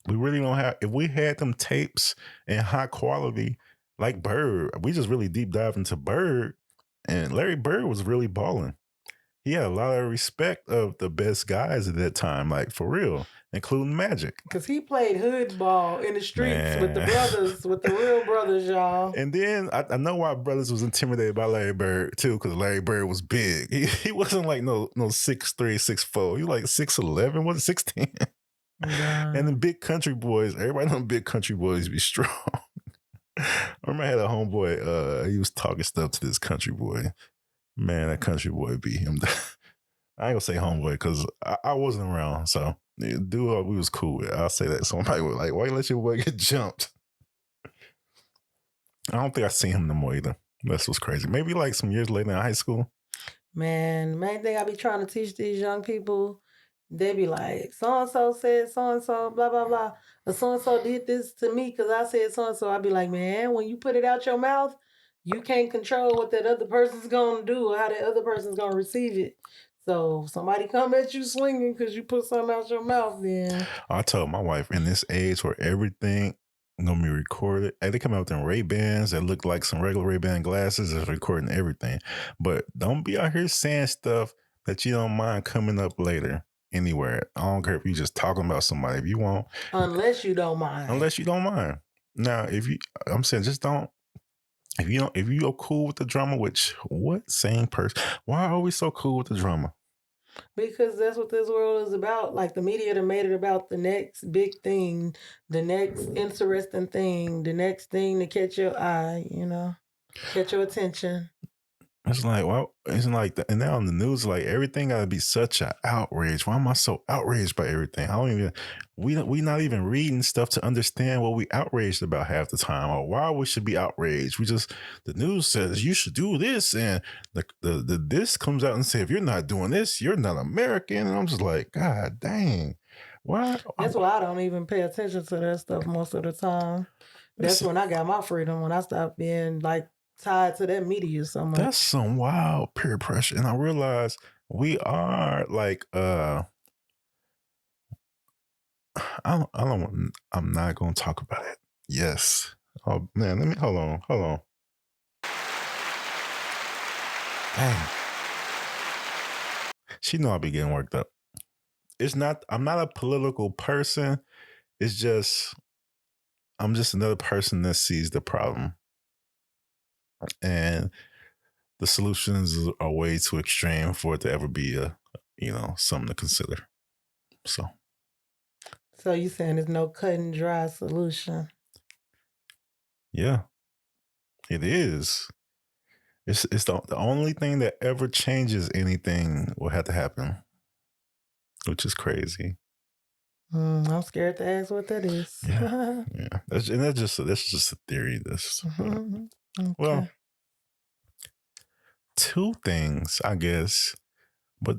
We really don't have, if we had them tapes in high quality, like Bird, we just really deep dive into Bird, and Larry Bird was really balling. He had a lot of respect of the best guys at that time, like for real, including Magic. Because he played hood ball in the streets with the brothers, with the real brothers, y'all. And then I know why brothers was intimidated by Larry Bird too, because Larry Bird was big. He wasn't like no 6'3", 6'4". He was like 6'11", was it 6'10"? And the big country boys, everybody know big country boys be strong. I remember I had a homeboy, he was talking stuff to this country boy. Man, that country boy beat him. I ain't gonna say homeboy because I wasn't around. So, dude, we was cool with. I'll say that. Somebody was like, why you let your boy get jumped? I don't think I seen him no more either. That's what's crazy. Maybe like some years later in high school. Man, main thing I be trying to teach these young people, they be like, so-and-so said so-and-so, blah, blah, blah. Or so-and-so did this to me because I said so-and-so. I be like, man, when you put it out your mouth, you can't control what that other person's going to do or how that other person's going to receive it. So if somebody come at you swinging because you put something out your mouth, then. I told my wife in this age where everything gonna be recorded. Hey, they come out with them Ray-Bans that look like some regular Ray-Ban glasses that's recording everything. But don't be out here saying stuff that you don't mind coming up later anywhere. I don't care if you just talking about somebody. If you want. Unless you don't mind. Unless you don't mind. Now, I'm saying just don't. If you're cool with the drama, which what same person? Why are we so cool with the drama? Because that's what this world is about. Like the media that made it about the next big thing, the next interesting thing, the next thing to catch your eye, catch your attention. It's like, well, it's like, and now on the news, like everything got to be such an outrage. Why am I so outraged by everything? I don't even, we not even reading stuff to understand what we outraged about half the time or why we should be outraged. The news says you should do this, and the this comes out and say if you're not doing this, you're not American. And I'm just like, God dang, why? That's why I don't even pay attention to that stuff most of the time. That's when I got my freedom, when I stopped being like tied to that media so much. That's some wild peer pressure. And I realize we are like I'm not gonna talk about it. Yes. Oh man, let me hold on. Dang. She know I be getting worked up. I'm not a political person. It's just I'm just another person that sees the problem. And the solutions are way too extreme for it to ever be something to consider. So you saying there's no cut and dry solution? Yeah, it is. It's the only thing that ever changes anything will have to happen, which is crazy. I'm scared to ask what that is. Yeah. That's just a theory. Okay. Well, two things, I guess, but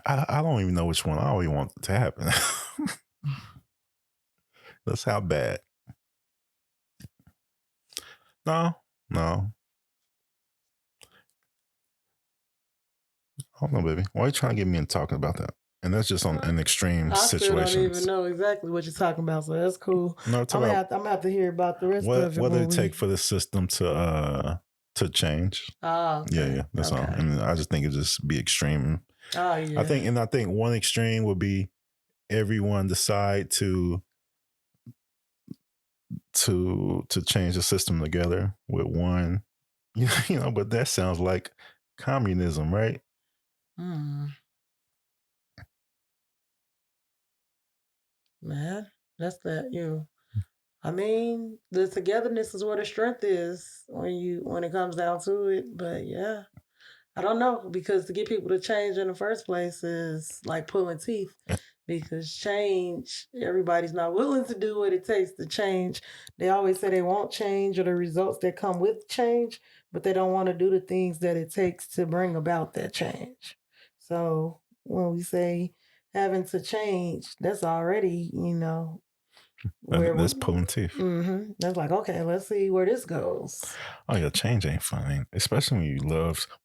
I don't even know which one I always want to happen. That's how bad. No. I don't know, baby. Why are you trying to get me in talking about that? And that's just on an extreme situation. I still don't even know exactly what you're talking about, so that's cool. No, I'm gonna have to hear about the rest of it. What did it take for the system to change? Oh, okay. Yeah, that's all. And I just think it just be extreme. Oh yeah. I think one extreme would be everyone decide to change the system together with one, but that sounds like communism, right? Man, that's that I mean, the togetherness is where the strength is when it comes down to it. But yeah, I don't know, because to get people to change in the first place is like pulling teeth. Because change, everybody's not willing to do what it takes to change. They always say they won't change or the results that come with change, but they don't want to do the things that it takes to bring about that change. So when we say having to change, that's already, That's pulling teeth. Mm-hmm. That's like, okay, let's see where this goes. Oh yeah, change ain't fun, especially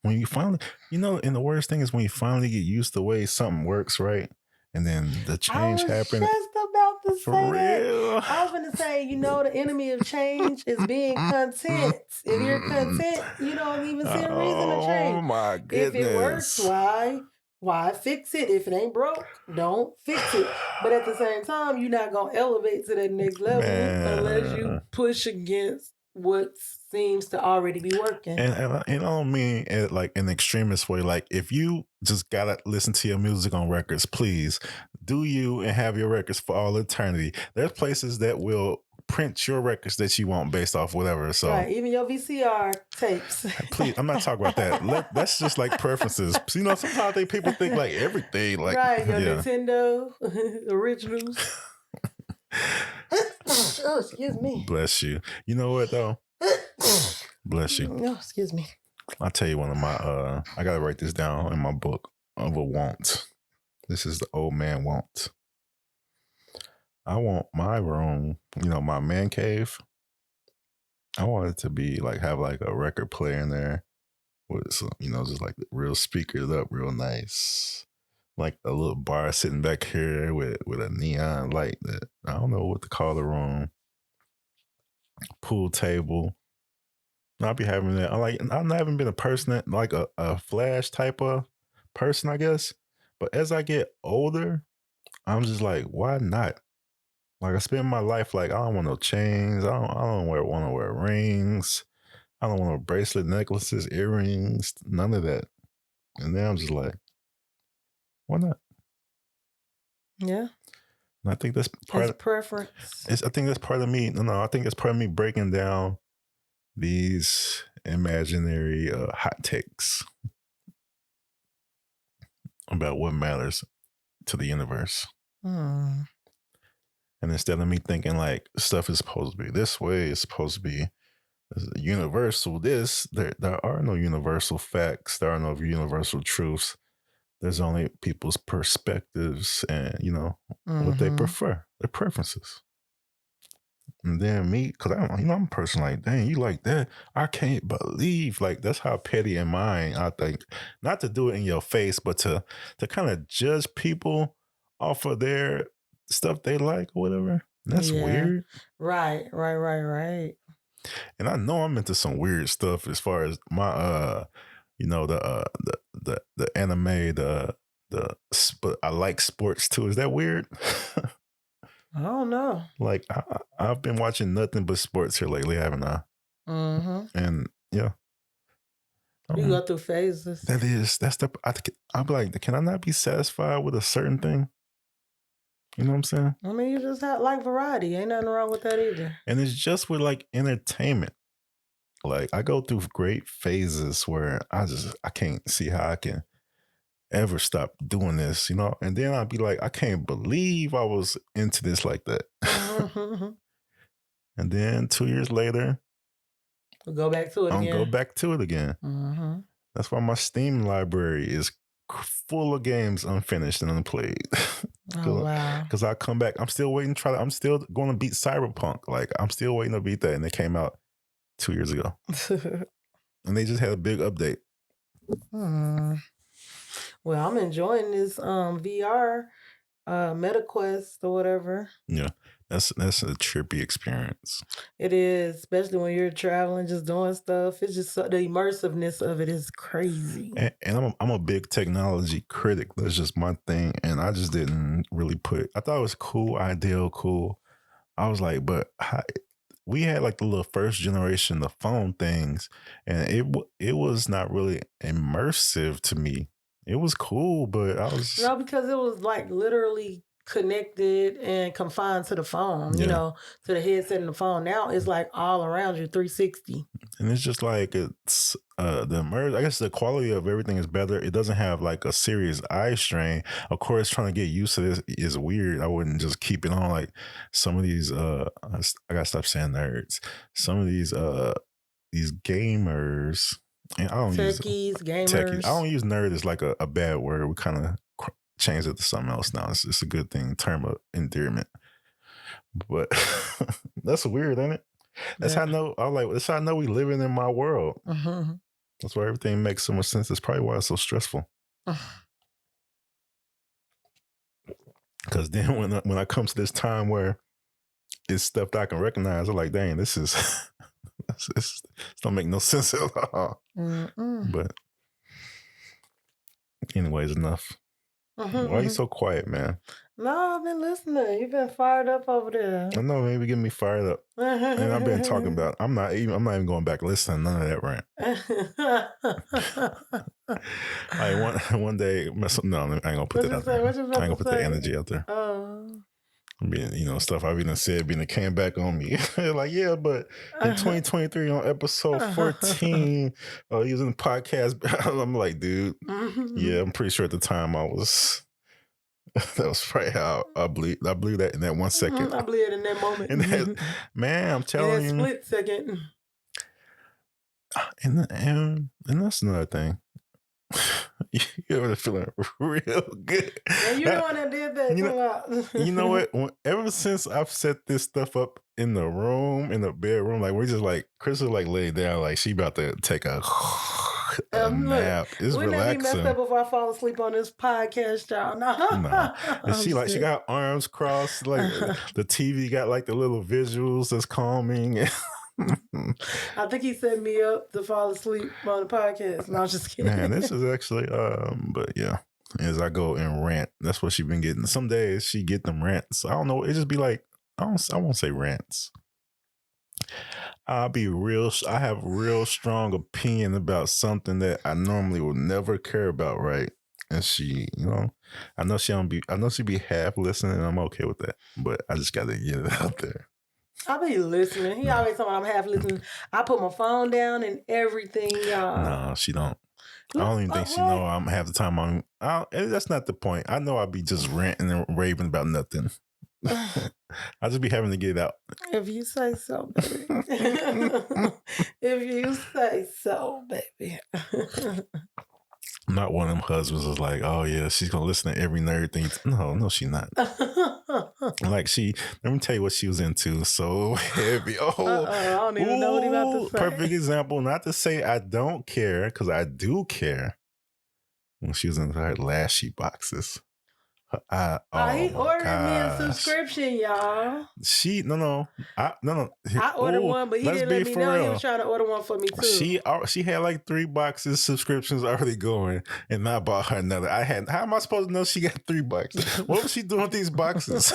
when you finally, and the worst thing is when you finally get used to the way something works, right? And then the change happens. Just about to For say real. that. I was going to say, the enemy of change is being content. If you're content, you don't even see a reason to change. Oh my goodness! If it works, why fix it? If it ain't broke, don't fix it. But at the same time, you're not gonna elevate to that next level unless you push against what seems to already be working. And I don't mean it like an extremist way. Like if you just gotta listen to your music on records, please do you and have your records for all eternity. There's places that will print your records that you want based off whatever. So right, even your VCR tapes. Please, I'm not talking about that. That's just like preferences. Sometimes people think like everything, like right, your Nintendo originals. Oh, excuse me. Bless you. You know what though? Bless you. No, excuse me. I'll tell you one of my I gotta write this down in my book of a want. This is the old man want. I want my room, my man cave. I want it to be have a record player in there with some, just like real speakered up, real nice. Like a little bar sitting back here with a neon light that I don't know what to call the room. Pool table. I'll be having that. I've never been a person that like a flash type of person, I guess. But as I get older, I'm just like, why not? Like I spend my life like I don't want no chains. I don't want to wear rings. I don't want no bracelet, necklaces, earrings, none of that. And then I'm just like, why not? Yeah. And I think that's part of preference. I think that's part of me. No, I think it's part of me breaking down these imaginary hot takes about what matters to the universe. And instead of me thinking like stuff is supposed to be this way, it's supposed to be universal this, there are no universal facts. There are no universal truths. There's only people's perspectives and, what they prefer, their preferences. And then me, because I'm a person like, dang, you like that? I can't believe, like, that's how petty in mind, I think. Not to do it in your face, but to kind of judge people off of their stuff they like or whatever. That's weird. Right. And I know I'm into some weird stuff as far as my, the anime, but I like sports too. Is that weird? I don't know. Like I've been watching nothing but sports here lately, haven't I? And yeah, you go through phases. I'm like, can I not be satisfied with a certain thing? You know what I'm saying? I mean, you just like variety. Ain't nothing wrong with that either. And it's just with like entertainment. Like I go through great phases where I can't see how I can ever stop doing this, and then I'd be like, I can't believe I was into this like that. And then 2 years later, we'll go back to it again. I'll go back to it again. That's why my Steam library is full of games unfinished and unplayed. Oh, wow. Because I come back, I'm still waiting to I'm still going to beat Cyberpunk. Like I'm still waiting to beat that, and it came out 2 years ago. And they just had a big update. Well, I'm enjoying this VR MetaQuest or whatever. Yeah, that's a trippy experience. It is, especially when you're traveling, just doing stuff. It's just the immersiveness of it is crazy. And I'm a big technology critic. That's just my thing. And I just didn't really I thought it was cool, cool. I was like, but we had like the little first generation, the phone things, and it was not really immersive to me. It was cool, but I was... No, because it was like literally connected and confined to the phone, to the headset and the phone. Now it's like all around you, 360. And it's just like it's I guess the quality of everything is better. It doesn't have like a serious eye strain. Of course, trying to get used to this is weird. I wouldn't just keep it on. Like some of these I gotta stop saying nerds. Some of these gamers, and I don't gamers. I don't use nerd as like a bad word. We kind of changed it to something else now. It's a good thing, term of endearment. But that's weird, isn't it? That's how I know. That's how I know we living in my world. Mm-hmm. That's why everything makes so much sense. That's probably why it's so stressful. Because then when I come to this time where it's stuff that I can recognize, I'm like, dang, this don't make no sense at all. But anyways, enough. Why are you so quiet, man? No, I've been listening. You've been fired up over there. I know, maybe getting me fired up. And I've been talking about. I'm not even going back listening. None of that rant. Like one day, no, I ain't gonna put that out there. I ain't gonna put that energy out there. Being, stuff I've even said, being it came back on me. Like, yeah, but in 2023 on episode 14, using the podcast, I'm like, dude, yeah, I'm pretty sure at the time I was. That was probably how I blew that in that 1 second. I blew it in that moment. Man, I'm telling you. In that split second. And that's another thing. You ever feeling real good? And you're the one that did that. You know what? Ever since I've set this stuff up in the room, in the bedroom, like we're just like Chris is like laid down, like she about to take a nap. It's wouldn't relaxing. That be messed up if I fall asleep on this podcast, y'all? No. And she got arms crossed, like the TV got like the little visuals that's calming. I think he set me up to fall asleep on the podcast. No, I'm just kidding. Man, this is actually, but yeah, as I go and rant, that's what she been getting. Some days she get them rants. I don't know. It just be like, I won't say rants. I have real strong opinion about something that I normally would never care about, right? And she, I know she be half listening, and I'm okay with that. But I just got to get it out there. I be listening. He always told me I'm half listening. I put my phone down and everything, y'all. No, she don't. I don't even think she know I'm half the time on. That's not the point. I know I be just ranting and raving about nothing. I just be having to get it out. If you say so, baby. If you say so, baby. I'm not one of them husbands that's like, oh yeah, she's gonna listen to every nerd thing. No, she's not. Like let me tell you what she was into. So heavy. I don't even know what he about to say. Perfect example. Not to say I don't care, because I do care. When she was in her last sheet boxes. He ordered me a subscription, y'all. I ordered one, but he didn't let me know he was trying to order one for me too. She had like 3 boxes subscriptions already going, and I bought her another. How am I supposed to know she got 3 boxes? What was she doing with these boxes?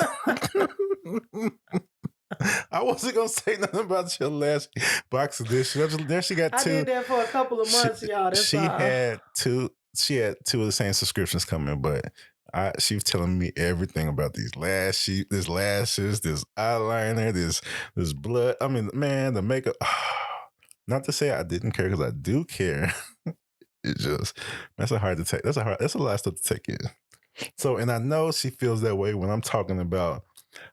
I wasn't gonna say nothing about your last box edition. Then she got 2. I did that for a couple of months, y'all. She had 2. She had 2 of the same subscriptions coming, but she was telling me everything about these lashes, this eyeliner, this blood. I mean, man, the makeup. Not to say I didn't care, because I do care. It just, that's a hard to take. That's a lot of stuff to take in. So, and I know she feels that way when I'm talking about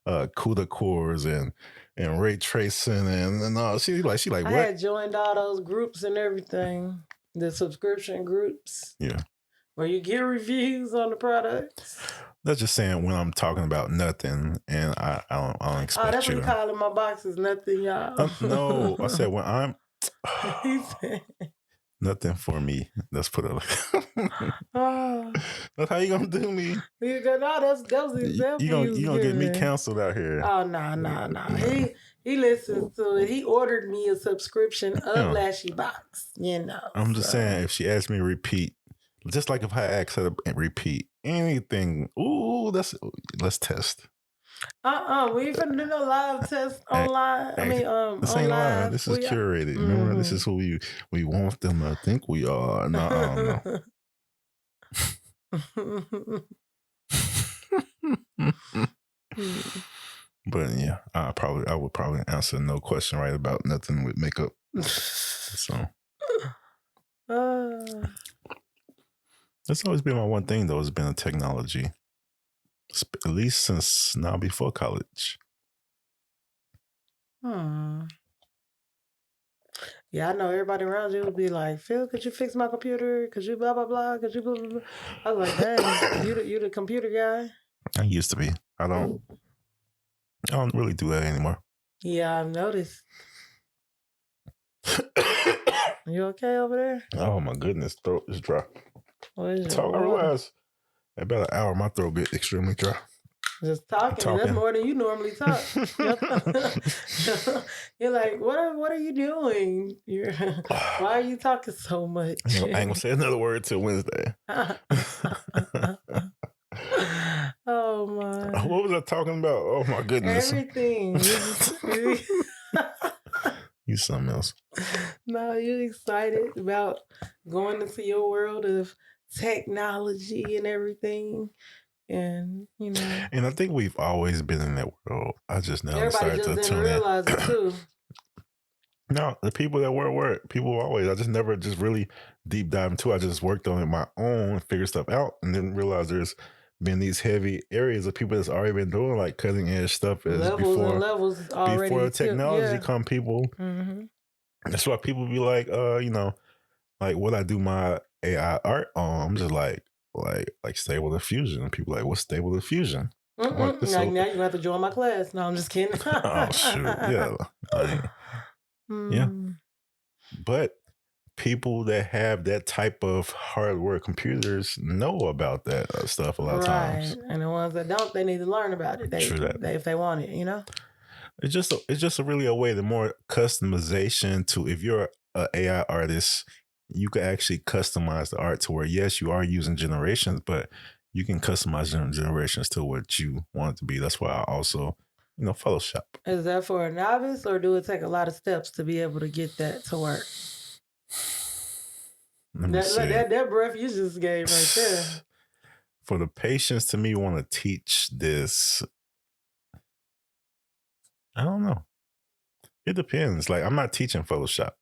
CUDA cores and ray tracing and all. She like I what? had joined all those groups and everything, the subscription groups. Yeah. Where you get reviews on the products. That's just saying when I'm talking about nothing, and I don't expect that's you. What you calling my boxes nothing, y'all. No, I said when I'm nothing for me. Let's put it like that's how you gonna do me. That's example. You gonna get me canceled out here. Oh no. He listens to it. He ordered me a subscription of Lashy Box. I'm just saying, if she asked me to repeat, just like if I ask her to repeat anything, let's test. We ain't finna do no live test online. This ain't live. This is curated. Remember, this is who we want them to think we are. No. But yeah, I would probably answer no question right about nothing with makeup. So that's always been my one thing, though. Has been a technology, at least since now before college. Yeah, I know everybody around you would be like, Phil, could you fix my computer? Could you blah blah blah? Could you blah blah blah? I was like, dang, you the computer guy? I used to be. I don't. I don't really do that anymore. Yeah, I've noticed. You okay over there? Oh my goodness, throat is dry. What is So I realized about an hour my throat get extremely dry. Just talking. That's more than you normally talk. You're like, what are you doing? Why are you talking so much? I ain't gonna say another word till Wednesday. Oh my. What was I talking about? Oh my goodness. Everything. You something else. No, you excited about going into your world of technology and everything. And you know, and I think we've always been in that world. I just now everybody decided just to didn't tune realize in. it too. No, the people that were people always. I just never just really deep dive into it. I just worked on it my own, figured stuff out, and didn't realize there's been these heavy areas of people that's already been doing like cutting edge stuff as levels already before technology come. People. Mm-hmm. That's why people be like, like what I do my AI art on. I'm just like stable diffusion. People like, what's stable diffusion? Like, now you're gonna have to join my class. No, I'm just kidding. Oh shoot, yeah, yeah. But people that have that type of hardware computers know about that stuff a lot of times. And the ones that don't, they need to learn about it. True that. If they want it, you know. It's just really a way. The more customization to, if you're an AI artist, you can actually customize the art to where, yes, you are using generations, but you can customize generations to what you want it to be. That's why I also, Photoshop. Is that for a novice, or do it take a lot of steps to be able to get that to work? That breath you just gave right there. For the patients to me want to teach this, I don't know. It depends. Like, I'm not teaching Photoshop.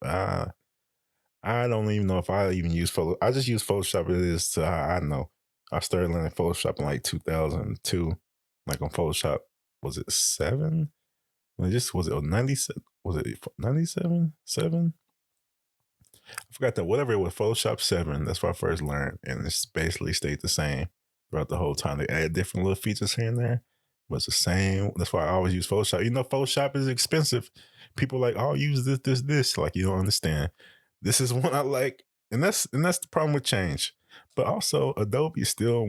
I don't even know if I even use Photoshop. I just use Photoshop. It is to how I know. I started learning Photoshop in like 2002. Like on Photoshop, was it 7? Was it 97? Was it 97? 7? I forgot that. Whatever it was, Photoshop 7. That's what I first learned. And it's basically stayed the same throughout the whole time. They added different little features here and there. But it's the same. That's why I always use Photoshop. Photoshop is expensive. People are like, oh, use this. Like, you don't understand. This is one I like. And that's the problem with change. But also, Adobe is still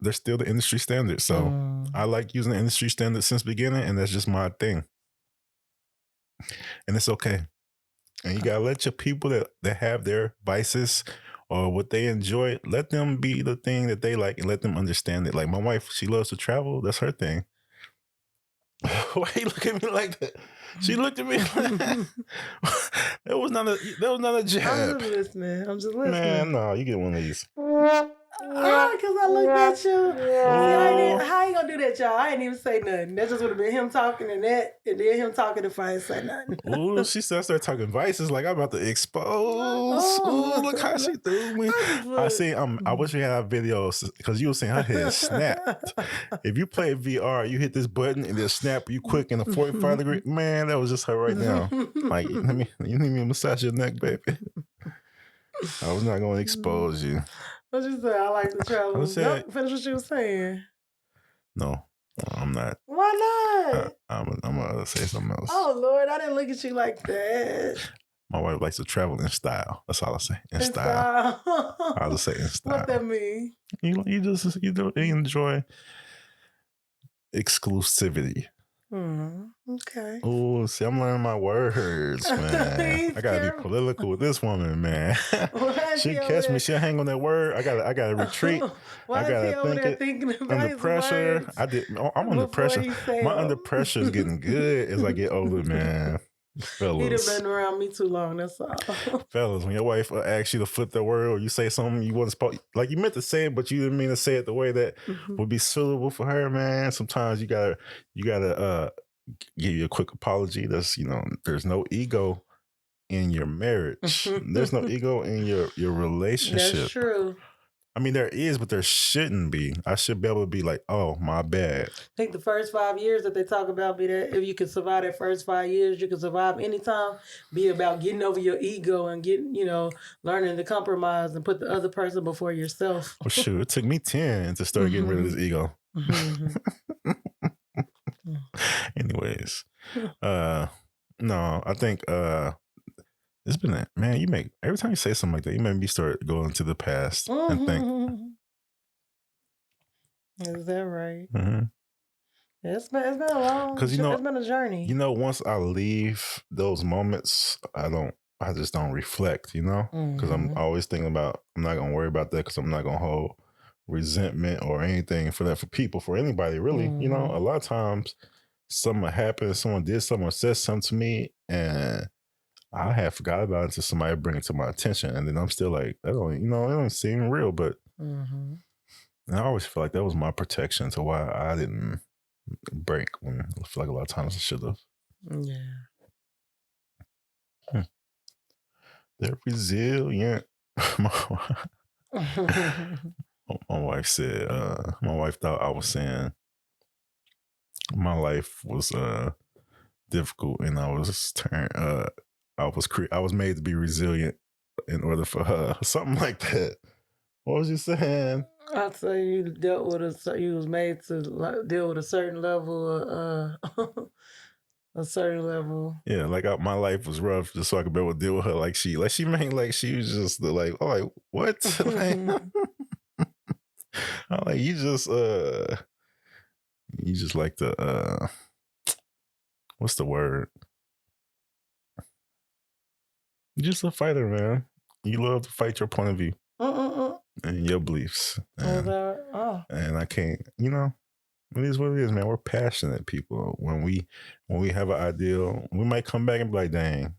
they're still the industry standard. So I like using the industry standard since the beginning, and that's just my thing. And it's okay. And you gotta let your people that have their vices or what they enjoy, let them be the thing that they like and let them understand it. Like my wife, she loves to travel. That's her thing. Why you look at me like that? She looked at me like that. That was not a jab. I'm just listening. Man, no, you get one of these. Because I looked at you. See, how you gonna do that, y'all? I ain't even say nothing. That just would have been him talking and then him talking if I ain't say nothing. Ooh, she started talking vices like I'm about to expose. Ooh, look how she threw me. I wish we had videos because you were saying her head snapped. If you play VR, you hit this button and then snap you quick in a 45 degree. Man, that was just her right now. Like, you need me to massage your neck, baby. I was not going to expose you. What you say? I like to travel. Finish what you were saying. No, I'm not. Why not? I'm gonna say something else. Oh Lord, I didn't look at you like that. My wife likes to travel in style. That's all I say. In style. I'll just say in style. What that mean? You enjoy exclusivity. Okay. Oh, see, I'm learning my words, man. I gotta be political with this woman, man. She catch me. She'll hang on that word. I gotta retreat. Why I gotta thinking about under pressure. I'm under pressure. My under pressure is getting good as I get older, man. Fellas, he done been around me too long. That's all. Fellas, when your wife asks you to flip the word or you say something you wasn't supposed, like you meant to say it, but you didn't mean to say it the way that would be suitable for her, man. Sometimes you gotta give you a quick apology. That's there's no ego in your marriage. There's no ego in your relationship. That's true. I mean, there is, but there shouldn't be. I should be able to be like, oh, my bad. I think the first 5 years that they talk about be that if you can survive that first 5 years, you can survive anytime. Be about getting over your ego and getting, learning to compromise and put the other person before yourself. Oh, shoot. It took me 10 to start getting rid of this ego. Anyways, no, I think it's been a man. You make every time you say something like that, you make me start going to the past and think. Is that right? Mm-hmm. It's been a long. Because It's been a journey. Once I leave those moments, I just don't reflect. Because I'm always thinking about. I'm not gonna worry about that because I'm not gonna hold resentment or anything for that for people, for anybody really. A lot of times something happened, someone did something or said something to me, and I had forgot about it until somebody bring it to my attention, and then I'm still like, it don't seem real, but and I always feel like that was my protection to why I didn't break when I feel like a lot of times I should have. Yeah. They're resilient. My wife said, my wife thought I was saying my life was difficult and I was I was made to be resilient in order for her. Something like that. What was you saying? I'd say you dealt with you was made to deal with a certain level of a certain level. Yeah, like my life was rough just so I could be able to deal with her like she was just like, oh, like what? I'm like, you just like the what's the word? You're just a fighter, man. You love to fight your point of view and your beliefs. And I can't, it is what it is, man. We're passionate people. When we have an ideal, we might come back and be like, dang,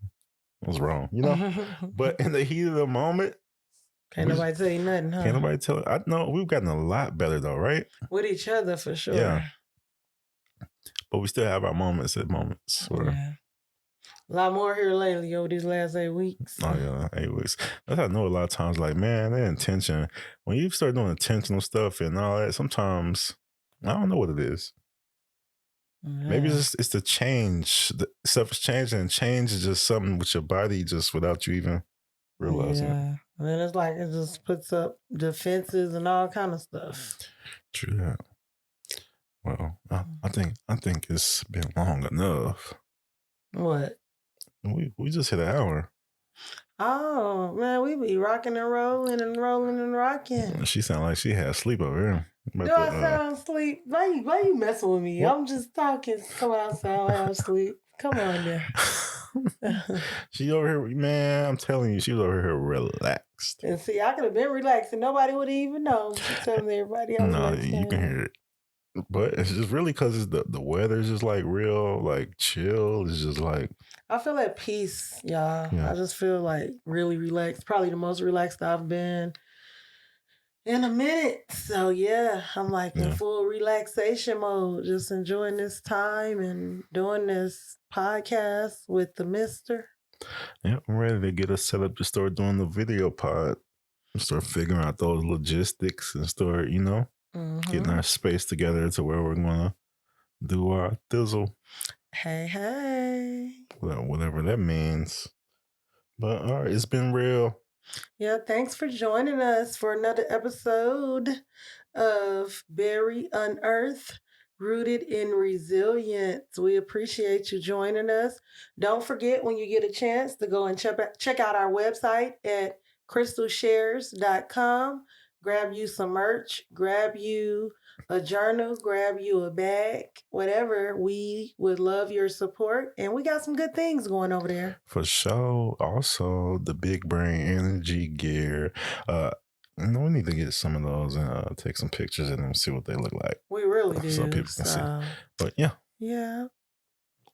I was wrong, But in the heat of the moment, can't nobody tell you nothing, huh? Can't nobody tell. I know we've gotten a lot better though, right? With each other for sure. Yeah. But we still have our moments. Yeah. A lot more here lately over these last 8 weeks. Oh yeah, 8 weeks. That's how I know a lot of times, like, man, that intention. When you start doing intentional stuff and all that, sometimes I don't know what it is. Yeah. Maybe it's the change. The stuff is changing, and change is just something with your body, just without you even realizing it. And then it's like it just puts up defenses and all kind of stuff. True that. Well, I think it's been long enough. What? We just hit an hour. Oh man, we be rocking and rolling and rolling and rocking. She sound like she had sleep over here. Do I sound asleep? Why you messing with me? What? I'm just talking. Come outside, I have sleep. Come on there. She over here, man. I'm telling you, she was over here relaxed. And see, I could have been relaxed, and nobody would even know. She's telling everybody else. No, you can hear it. But it's just really because it's the weather's just like real, like chill. It's just like I feel at peace, y'all. Yeah. I just feel like really relaxed. Probably the most relaxed I've been in a minute. So yeah, I'm like in full relaxation mode, just enjoying this time and doing this podcast with the mister. Yeah, I'm ready to get us set up to start doing the video pod. Start figuring out those logistics and start, getting our space together to where we're going to do our thizzle. Hey. Well, whatever that means. But all right, it's been real. Yeah, thanks for joining us for another episode of Berry Unearthed, Rooted in Resilience. We appreciate you joining us. Don't forget when you get a chance to go and check out our website at crystalshares.com. Grab you some merch, grab you a journal, grab you a bag, whatever. We would love your support. And we got some good things going over there. For sure. Also, the Big Brain Energy gear. We need to get some of those and take some pictures of them, see what they look like. We really do. So people can see. But yeah. Yeah.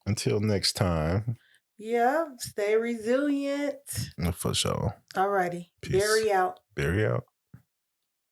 Until next time. Yeah. Stay resilient. For sure. All righty. Berry out. Berry out.